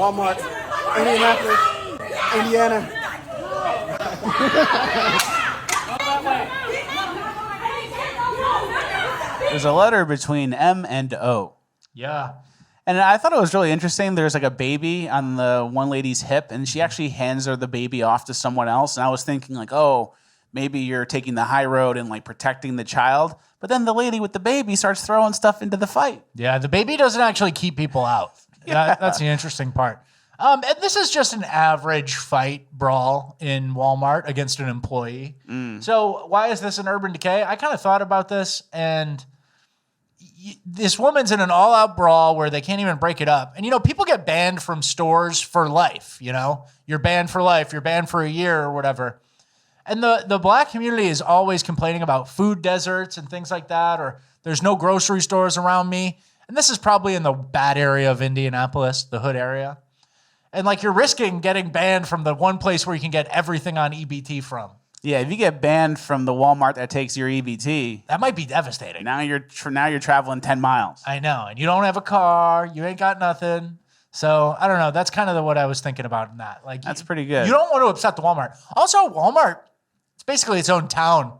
Walmart, Indianapolis, Indiana. There's a letter between M and O. Yeah. And I thought it was really interesting. There's like a baby on the one lady's hip, and she actually hands her the baby off to someone else. And I was thinking like, oh, maybe you're taking the high road and like protecting the child. But then the lady with the baby starts throwing stuff into the fight. Yeah, the baby doesn't actually keep people out. Yeah. That's the interesting part. And this is just an average fight brawl in Walmart against an employee. So why is this an Urban Decay? I kind of thought about this, and this woman's in an all-out brawl where they can't even break it up. And, you know, people get banned from stores for life, you know? You're banned for life. You're banned for a year or whatever. And the black community is always complaining about food deserts and things like that, or there's no grocery stores around me. And this is probably in the bad area of Indianapolis, the hood area. And like you're risking getting banned from the one place where you can get everything on EBT from. Yeah, if you get banned from the Walmart that takes your EBT, that might be devastating. Now you're traveling 10 miles. I know, and you don't have a car, you ain't got nothing. So I don't know. That's kind of what I was thinking about in that. Like that's pretty good. You don't want to upset the Walmart. Also, Walmart, it's basically its own town.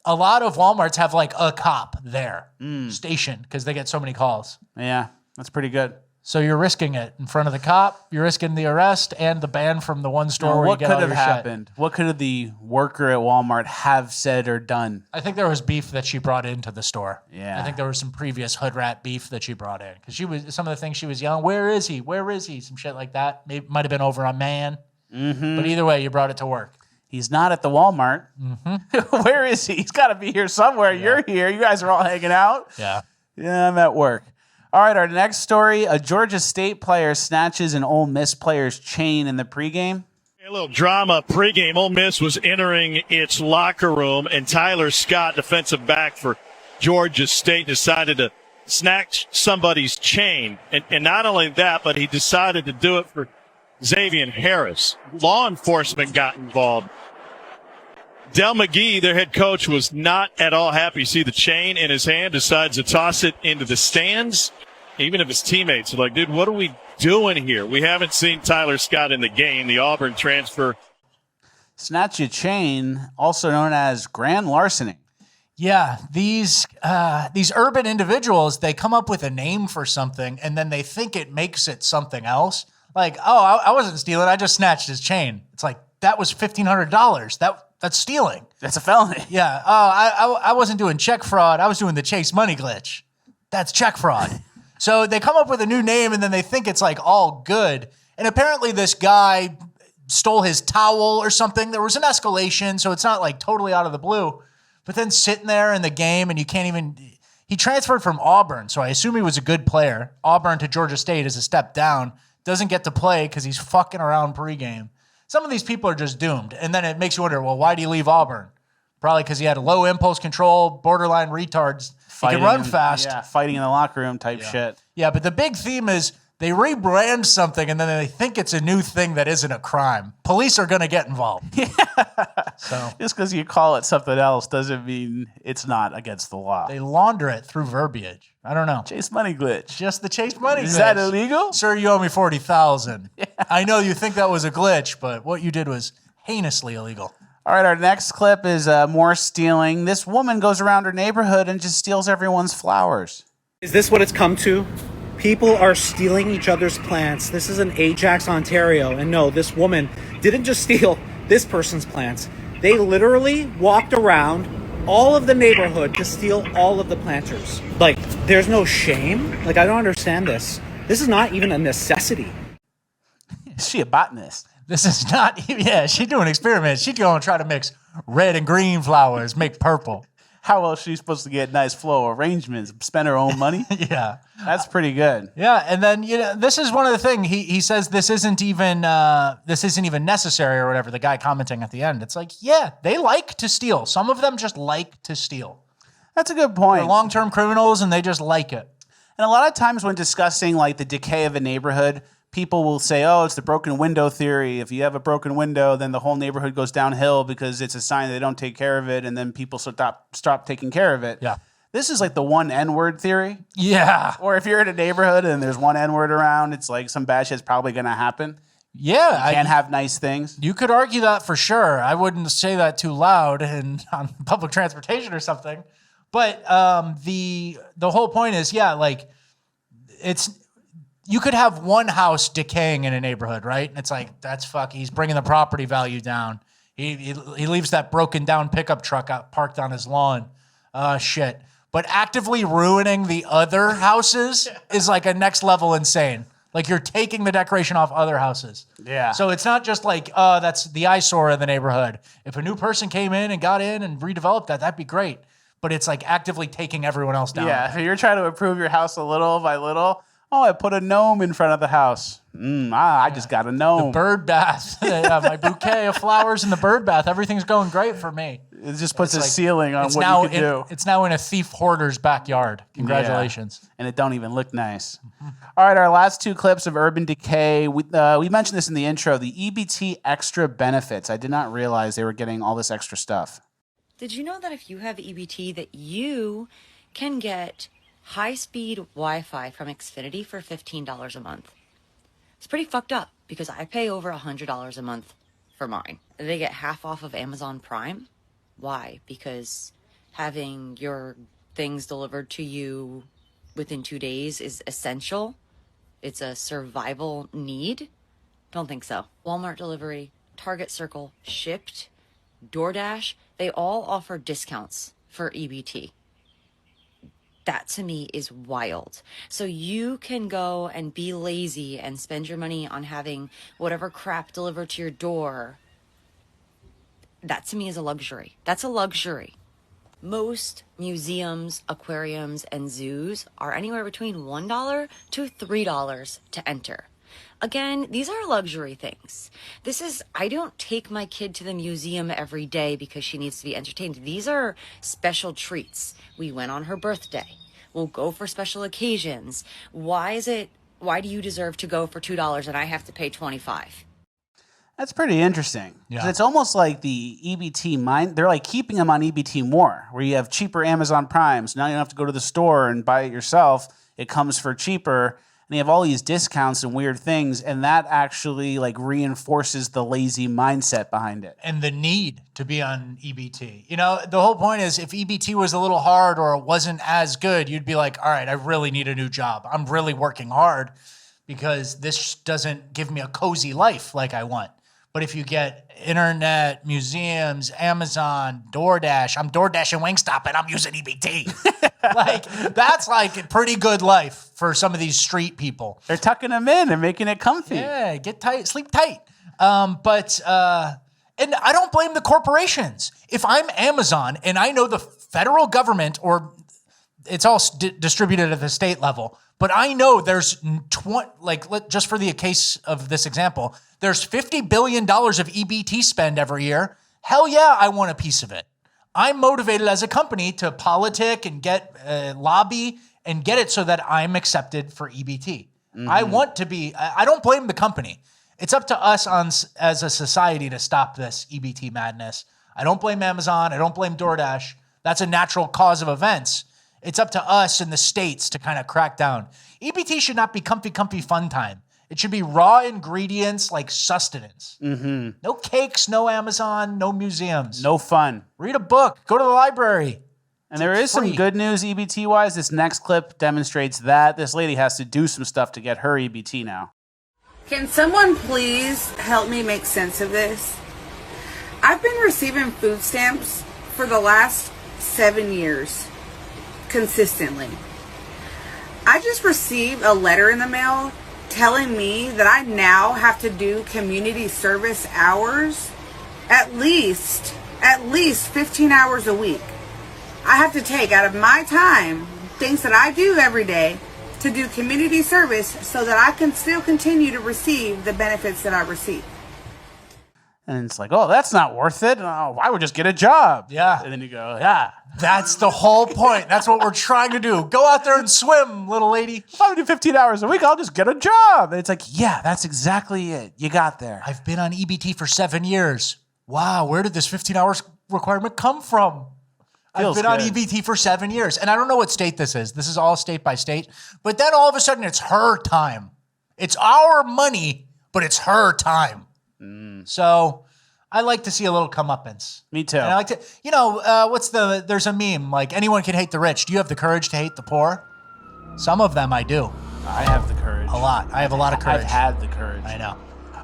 A lot of Walmarts have like a cop there stationed because they get so many calls. Yeah, that's pretty good. So you're risking it in front of the cop. You're risking the arrest and the ban from the one store where you get all your shit. What could have happened? What could the worker at Walmart have said or done? I think there was beef that she brought into the store. Yeah. I think there was some previous hood rat beef that she brought in. Because some of the things she was yelling, where is he? Where is he? Some shit like that. Maybe might have been over on Man. Mm-hmm. But either way, you brought it to work. He's not at the Walmart. Mm-hmm. Where is he? He's got to be here somewhere. Yeah. You're here. You guys are all hanging out. Yeah. Yeah, I'm at work. All right, our next story, a Georgia State player snatches an Ole Miss player's chain in the pregame. A little drama pregame. Ole Miss was entering its locker room, and Tyler Scott, defensive back for Georgia State, decided to snatch somebody's chain. And not only that, but he decided to do it for Xavier Harris. Law enforcement got involved. Del McGee, their head coach, was not at all happy to see the chain in his hand, decides to toss it into the stands. Even if his teammates are like, dude, what are we doing here? We haven't seen Tyler Scott in the game, the Auburn transfer. Snatch a chain, also known as grand larceny. Yeah, these urban individuals, they come up with a name for something, and then they think it makes it something else. Like, oh, I wasn't stealing, I just snatched his chain. It's like, that was $1,500. That's stealing. That's a felony. Yeah. Oh, I wasn't doing check fraud. I was doing the Chase money glitch. That's check fraud. So they come up with a new name and then they think it's like all good. And apparently this guy stole his towel or something. There was an escalation, so it's not like totally out of the blue. But then sitting there in the game and you can't even... He transferred from Auburn, so I assume he was a good player. Auburn to Georgia State is a step down. Doesn't get to play because he's fucking around pregame. Some of these people are just doomed. And then it makes you wonder, well, why do you leave Auburn? Probably because he had low impulse control, borderline retards. He can run fast. Yeah, fighting in the locker room type shit. Yeah, but the big theme is they rebrand something and then they think it's a new thing that isn't a crime. Police are going to get involved. Yeah. So just because you call it something else doesn't mean it's not against the law. They launder it through verbiage. I don't know. Chase money glitch. Just the Chase money glitch. Is that illegal? Sir, you owe me $40,000. Yeah. I know you think that was a glitch, but what you did was heinously illegal. All right, our next clip is more stealing. This woman goes around her neighborhood and just steals everyone's flowers. Is this what it's come to? People are stealing each other's plants. This is in Ajax, Ontario. And no, this woman didn't just steal this person's plants. They literally walked around all of the neighborhood to steal all of the planters. Like, there's no shame? Like, I don't understand this. This is not even a necessity. Is she a botanist? This is not, yeah, she's doing experiments. She's going to try to mix red and green flowers, make purple. How else is she supposed to get nice flow arrangements? Spend her own money? Yeah. That's pretty good. Yeah, and then, you know, this is one of the things. He says this isn't even necessary or whatever, the guy commenting at the end. It's like, yeah, they like to steal. Some of them just like to steal. That's a good point. They're long-term criminals and they just like it. And a lot of times when discussing like the decay of a neighborhood, people will say, oh, it's the broken window theory. If you have a broken window, then the whole neighborhood goes downhill because it's a sign they don't take care of it, and then people stop taking care of it. Yeah. This is like the one N-word theory. Yeah. Or if you're in a neighborhood and there's one N-word around, it's like some bad shit's probably going to happen. Yeah. You can't have nice things. You could argue that for sure. I wouldn't say that too loud and on public transportation or something. But the whole point is, yeah, like it's... You could have one house decaying in a neighborhood, right? And it's like, that's fuck. He's bringing the property value down. He leaves that broken down pickup truck out parked on his lawn. Shit. But actively ruining the other houses is like a next level insane. Like you're taking the decoration off other houses. Yeah. So it's not just like, that's the eyesore of the neighborhood. If a new person came in and got in and redeveloped that, that'd be great. But it's like actively taking everyone else down. Yeah. If you're trying to improve your house a little by little. Oh, I put a gnome in front of the house. I just got a gnome. The bird bath. My bouquet of flowers in the bird bath. Everything's going great for me. It just puts It's a like- ceiling on it's what now you can do. It's now in a thief hoarder's backyard. Congratulations. Yeah, and it don't even look nice. All right, our last two clips of Urban Decay. We mentioned this in the intro, the EBT extra benefits. I did not realize they were getting all this extra stuff. Did you know that if you have EBT that you can get high-speed Wi-Fi from Xfinity for $15 a month? It's pretty fucked up because I pay over $100 a month for mine. They get half off of Amazon Prime. Why? Because having your things delivered to you within 2 days is essential. It's a survival need. Don't think so. Walmart delivery, Target Circle, Shipped, DoorDash, they all offer discounts for EBT. That to me is wild. So you can go and be lazy and spend your money on having whatever crap delivered to your door. That to me is a luxury. That's a luxury. Most museums, aquariums, and zoos are anywhere between $1 to $3 to enter. Again, these are luxury things. I don't take my kid to the museum every day because she needs to be entertained. These are special treats. We went on her birthday. We'll go for special occasions. Why do you deserve to go for $2 and I have to pay $25? That's pretty interesting. 'Cause Yeah. it's almost like the EBT they're like keeping them on EBT more, where you have cheaper Amazon Primes. Now you don't have to go to the store and buy it yourself. It comes for cheaper. And you have all these discounts and weird things, and that actually like reinforces the lazy mindset behind it. And the need to be on EBT. You know, the whole point is if EBT was a little hard or it wasn't as good, you'd be like, all right, I really need a new job. I'm really working hard because this doesn't give me a cozy life like I want. But if you get internet, museums, Amazon, DoorDash, I'm DoorDashing Wingstop and I'm using EBT. Like, that's like a pretty good life for some of these street people. They're tucking them in and making it comfy. Yeah, get tight, sleep tight. And I don't blame the corporations. If I'm Amazon and I know the federal government, or it's all distributed at the state level, but I know there's just for the case of this example, there's $50 billion of EBT spend every year. Hell yeah, I want a piece of it. I'm motivated as a company to politic and get lobby and get it so that I'm accepted for EBT. Mm-hmm. I want to be. I don't blame the company. It's up to us as a society to stop this EBT madness. I don't blame Amazon. I don't blame DoorDash. That's a natural cause of events. It's up to us in the states to kind of crack down. EBT should not be comfy fun time. It should be raw ingredients like sustenance. Mm-hmm. No cakes, no Amazon, no museums. No fun. Read a book. Go to the library. And there is some good news EBT-wise. This next clip demonstrates that. This lady has to do some stuff to get her EBT now. Can someone please help me make sense of this? I've been receiving food stamps for the last 7 years, consistently. I just received a letter in the mail telling me that I now have to do community service hours, at least 15 hours a week. I have to take out of my time things that I do every day to do community service so that I can still continue to receive the benefits that I receive. And it's like, oh, that's not worth it. Oh, I would just get a job. Yeah. And then you go, yeah. That's the whole point. That's what we're trying to do. Go out there and swim, little lady. If I do 15 hours a week, I'll just get a job. And it's like, yeah, that's exactly it. You got there. I've been on EBT for 7 years. Wow, where did this 15 hours requirement come from? Feels I've been good. on EBT for 7 years. And I don't know what state this is. This is all state by state. But then all of a sudden, it's her time. It's our money, but it's her time. So I like to see a little comeuppance. Me too. And I like to, there's a meme, like anyone can hate the rich. Do you have the courage to hate the poor? Some of them I do. I have the courage. A lot. I have a lot of courage. I've had the courage. I know.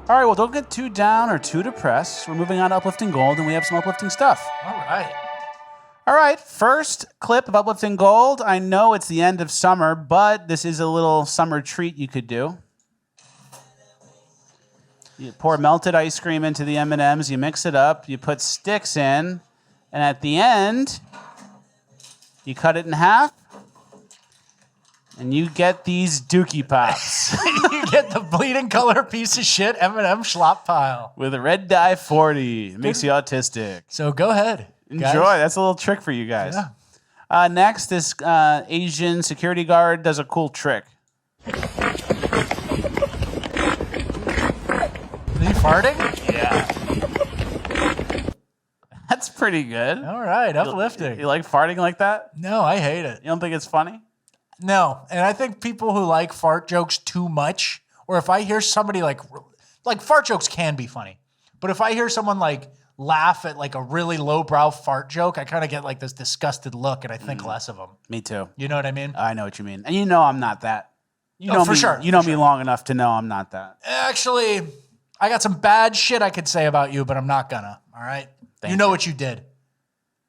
All right, well, don't get too down or too depressed. We're moving on to Uplifting Gold, and we have some uplifting stuff. All right. All right, first clip of Uplifting Gold. I know it's the end of summer, but this is a little summer treat you could do. You pour melted ice cream into the M&Ms, you mix it up, you put sticks in, and at the end, you cut it in half, and you get these Dookie Pops. You get the bleeding color piece of shit M&M schlop pile. With a red dye 40. It makes you autistic. So go ahead. Enjoy. That's a little trick for you guys. Yeah. Next, this Asian security guard does a cool trick. Is he farting? Yeah. That's pretty good. All right, uplifting. You like farting like that? No, I hate it. You don't think it's funny? No, and I think people who like fart jokes too much, or if I hear somebody like fart jokes can be funny, but if I hear someone like laugh at like a really lowbrow fart joke, I kind of get like this disgusted look, and I think less of them. Me too. You know what I mean? I know what you mean, and you know I'm not that. You know for me, sure. You know me long enough to know I'm not that. Actually, I got some bad shit I could say about you, but I'm not gonna. All right. You know what you did,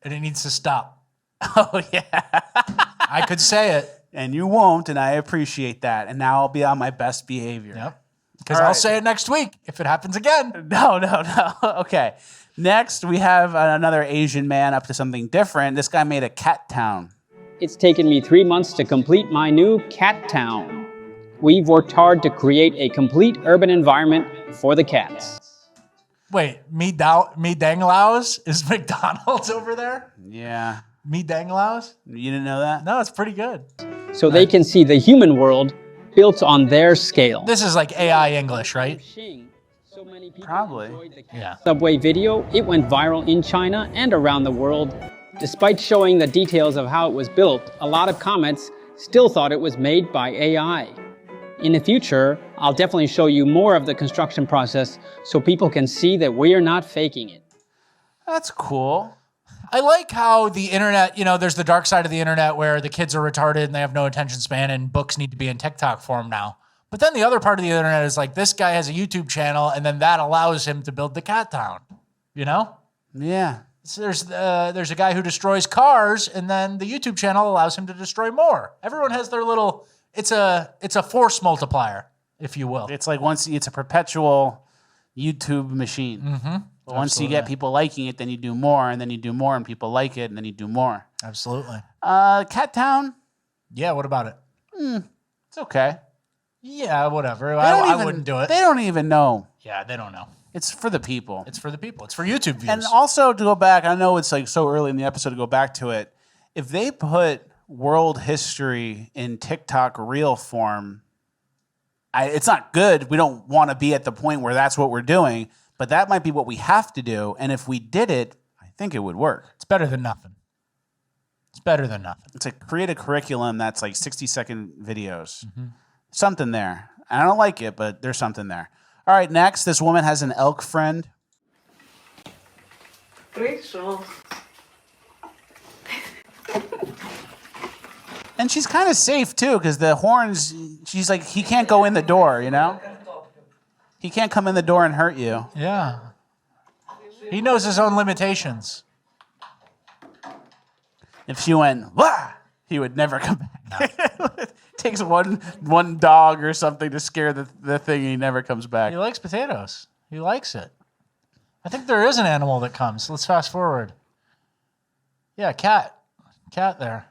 and it needs to stop. Oh yeah. I could say it. And you won't, and I appreciate that. And now I'll be on my best behavior. Yep. Because I'll say it next week if it happens again. No. Okay. Next, we have another Asian man up to something different. This guy made a cat town. It's taken me 3 months to complete my new cat town. We've worked hard to create a complete urban environment for the cats. Wait, me Danglaus is McDonald's over there? Yeah. Me Danglaus? You didn't know that? No, it's pretty good. So they can see the human world built on their scale. This is like AI English, right? Probably. Yeah. Subway video, it went viral in China and around the world. Despite showing the details of how it was built, a lot of comments still thought it was made by AI. In the future, I'll definitely show you more of the construction process so people can see that we are not faking it. That's cool. I like how the internet, there's the dark side of the internet where the kids are retarded and they have no attention span and books need to be in TikTok form now. But then the other part of the internet is like, this guy has a YouTube channel and then that allows him to build the cat town, Yeah. So there's a guy who destroys cars and then the YouTube channel allows him to destroy more. Everyone has their little, it's a force multiplier, if you will. It's like it's a perpetual YouTube machine. Mm-hmm. But once you get people liking it, then you do more, and then you do more, and people like it, and then you do more. Absolutely. Cat Town? Yeah, what about it? It's okay. Yeah, whatever. I wouldn't do it. They don't even know. Yeah, they don't know. It's for the people. It's for the people. It's for YouTube views. And also to go back, I know it's like so early in the episode to go back to it. If they put world history in TikTok reel form, it's not good. We don't want to be at the point where that's what we're doing. But that might be what we have to do. And if we did it, I think it would work. It's better than nothing. It's better than nothing. It's like create a curriculum that's like 60-second videos. Mm-hmm. Something there. I don't like it, but there's something there. All right, next, this woman has an elk friend. And she's kind of safe, too, because the horns, she's like, he can't go in the door, He can't come in the door and hurt you. Yeah. He knows his own limitations. If she went, wah, he would never come back. No. It takes one dog or something to scare the thing, and he never comes back. He likes potatoes. He likes it. I think there is an animal that comes. Let's fast forward. Yeah, cat. Cat there.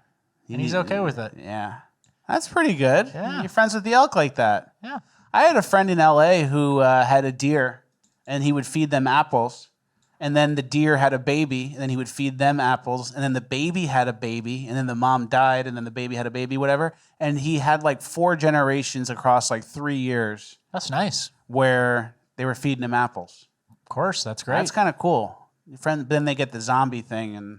And he's okay with it. Yeah. That's pretty good. Yeah. You're friends with the elk like that. Yeah. I had a friend in LA who had a deer, and he would feed them apples. And then the deer had a baby, and then he would feed them apples. And then the baby had a baby, and then the mom died, and then the baby had a baby, whatever. And he had like 4 generations across like 3 years. That's nice. Where they were feeding him apples. Of course, that's great. That's kind of cool. Then they get the zombie thing, and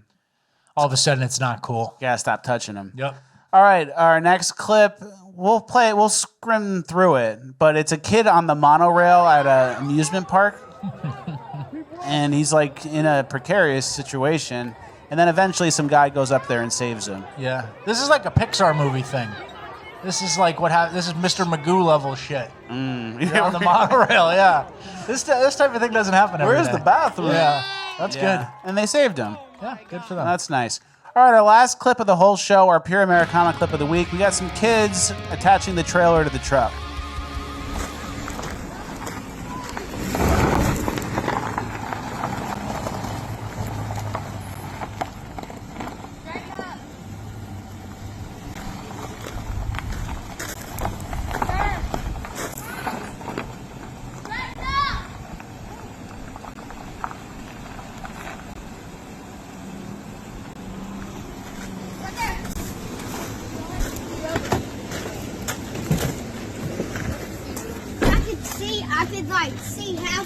all of a sudden it's not cool. You gotta stop touching them. Yep. All right, our next clip, we'll scrim through it, but it's a kid on the monorail at an amusement park. And he's like in a precarious situation. And then eventually some guy goes up there and saves him. Yeah. This is like a Pixar movie thing. This is like this is Mr. Magoo level shit. You're on the monorail, yeah. This type of thing doesn't happen every Where's day. the bathroom? Yeah. That's good. And they saved him. Yeah, good for them. That's nice. All right, our last clip of the whole show, our Pure Americana clip of the week. We got some kids attaching the trailer to the truck.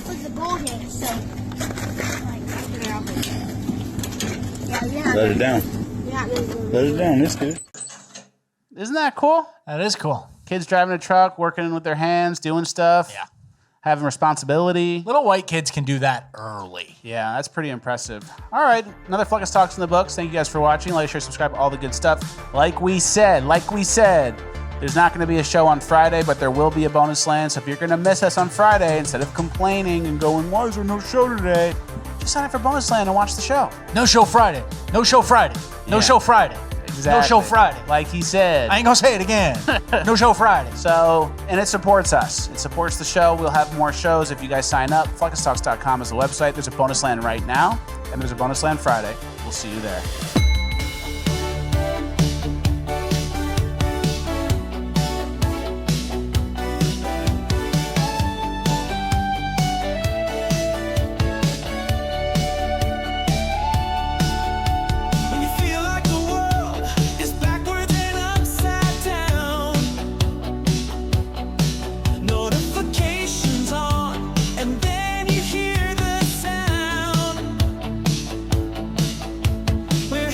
half was the gold hit, so like get it out there. Yeah. Let it down. Yeah. Let it down. That's good. Isn't that cool? That is cool. Kids driving a truck, working with their hands, doing stuff. Yeah. Having responsibility. Little white kids can do that early. Yeah, that's pretty impressive. All right, another Fleccas Talks in the books. Thank you guys for watching. Like, share, subscribe, all the good stuff. Like we said, there's not going to be a show on Friday, but there will be a bonus land. So if you're going to miss us on Friday, instead of complaining and going, why is there no show today? Just sign up for bonus land and watch the show. No show Friday. No show Friday. No show Friday. Exactly. No show Friday. Like he said. I ain't gonna say it again. No show Friday. So, and it supports us. It supports the show. We'll have more shows if you guys sign up. FleccasTalks.com is the website. There's a bonus land right now, and there's a bonus land Friday. We'll see you there. We're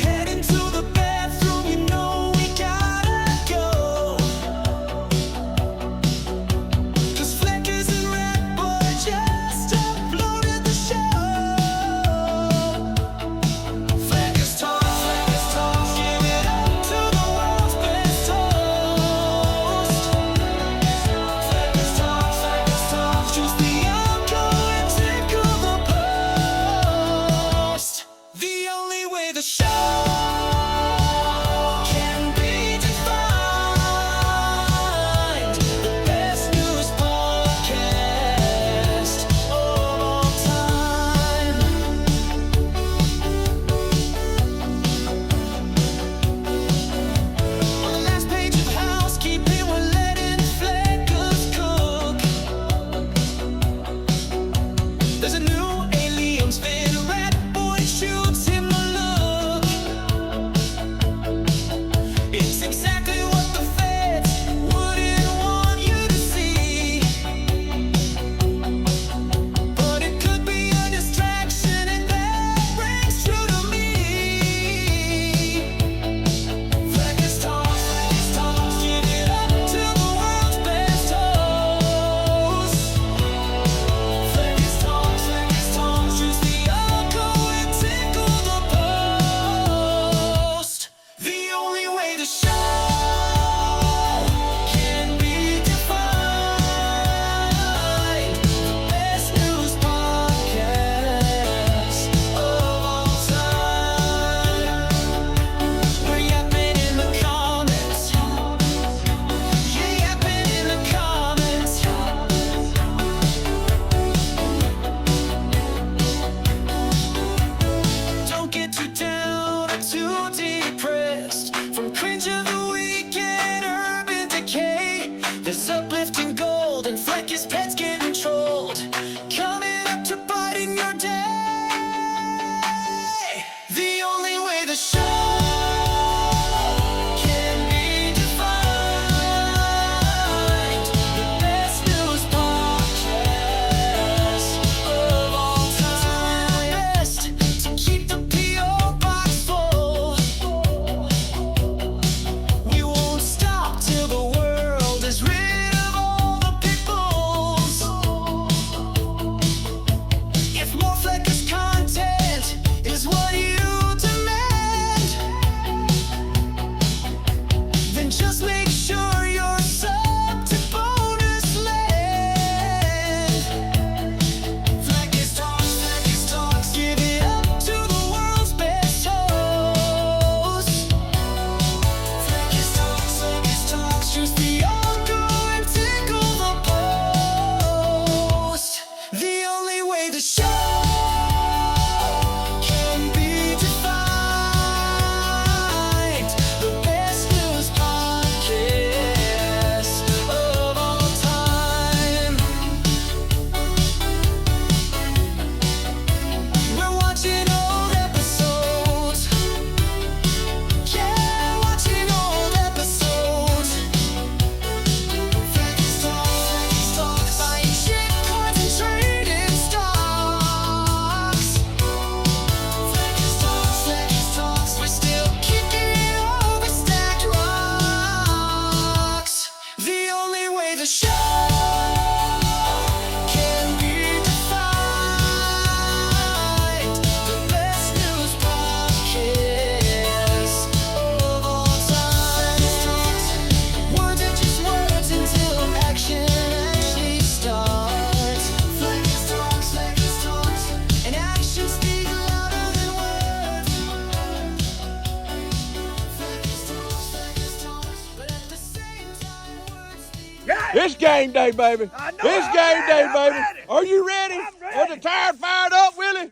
It's game day, baby. It's game day, baby. Are you ready? Are the tires fired up, Willie?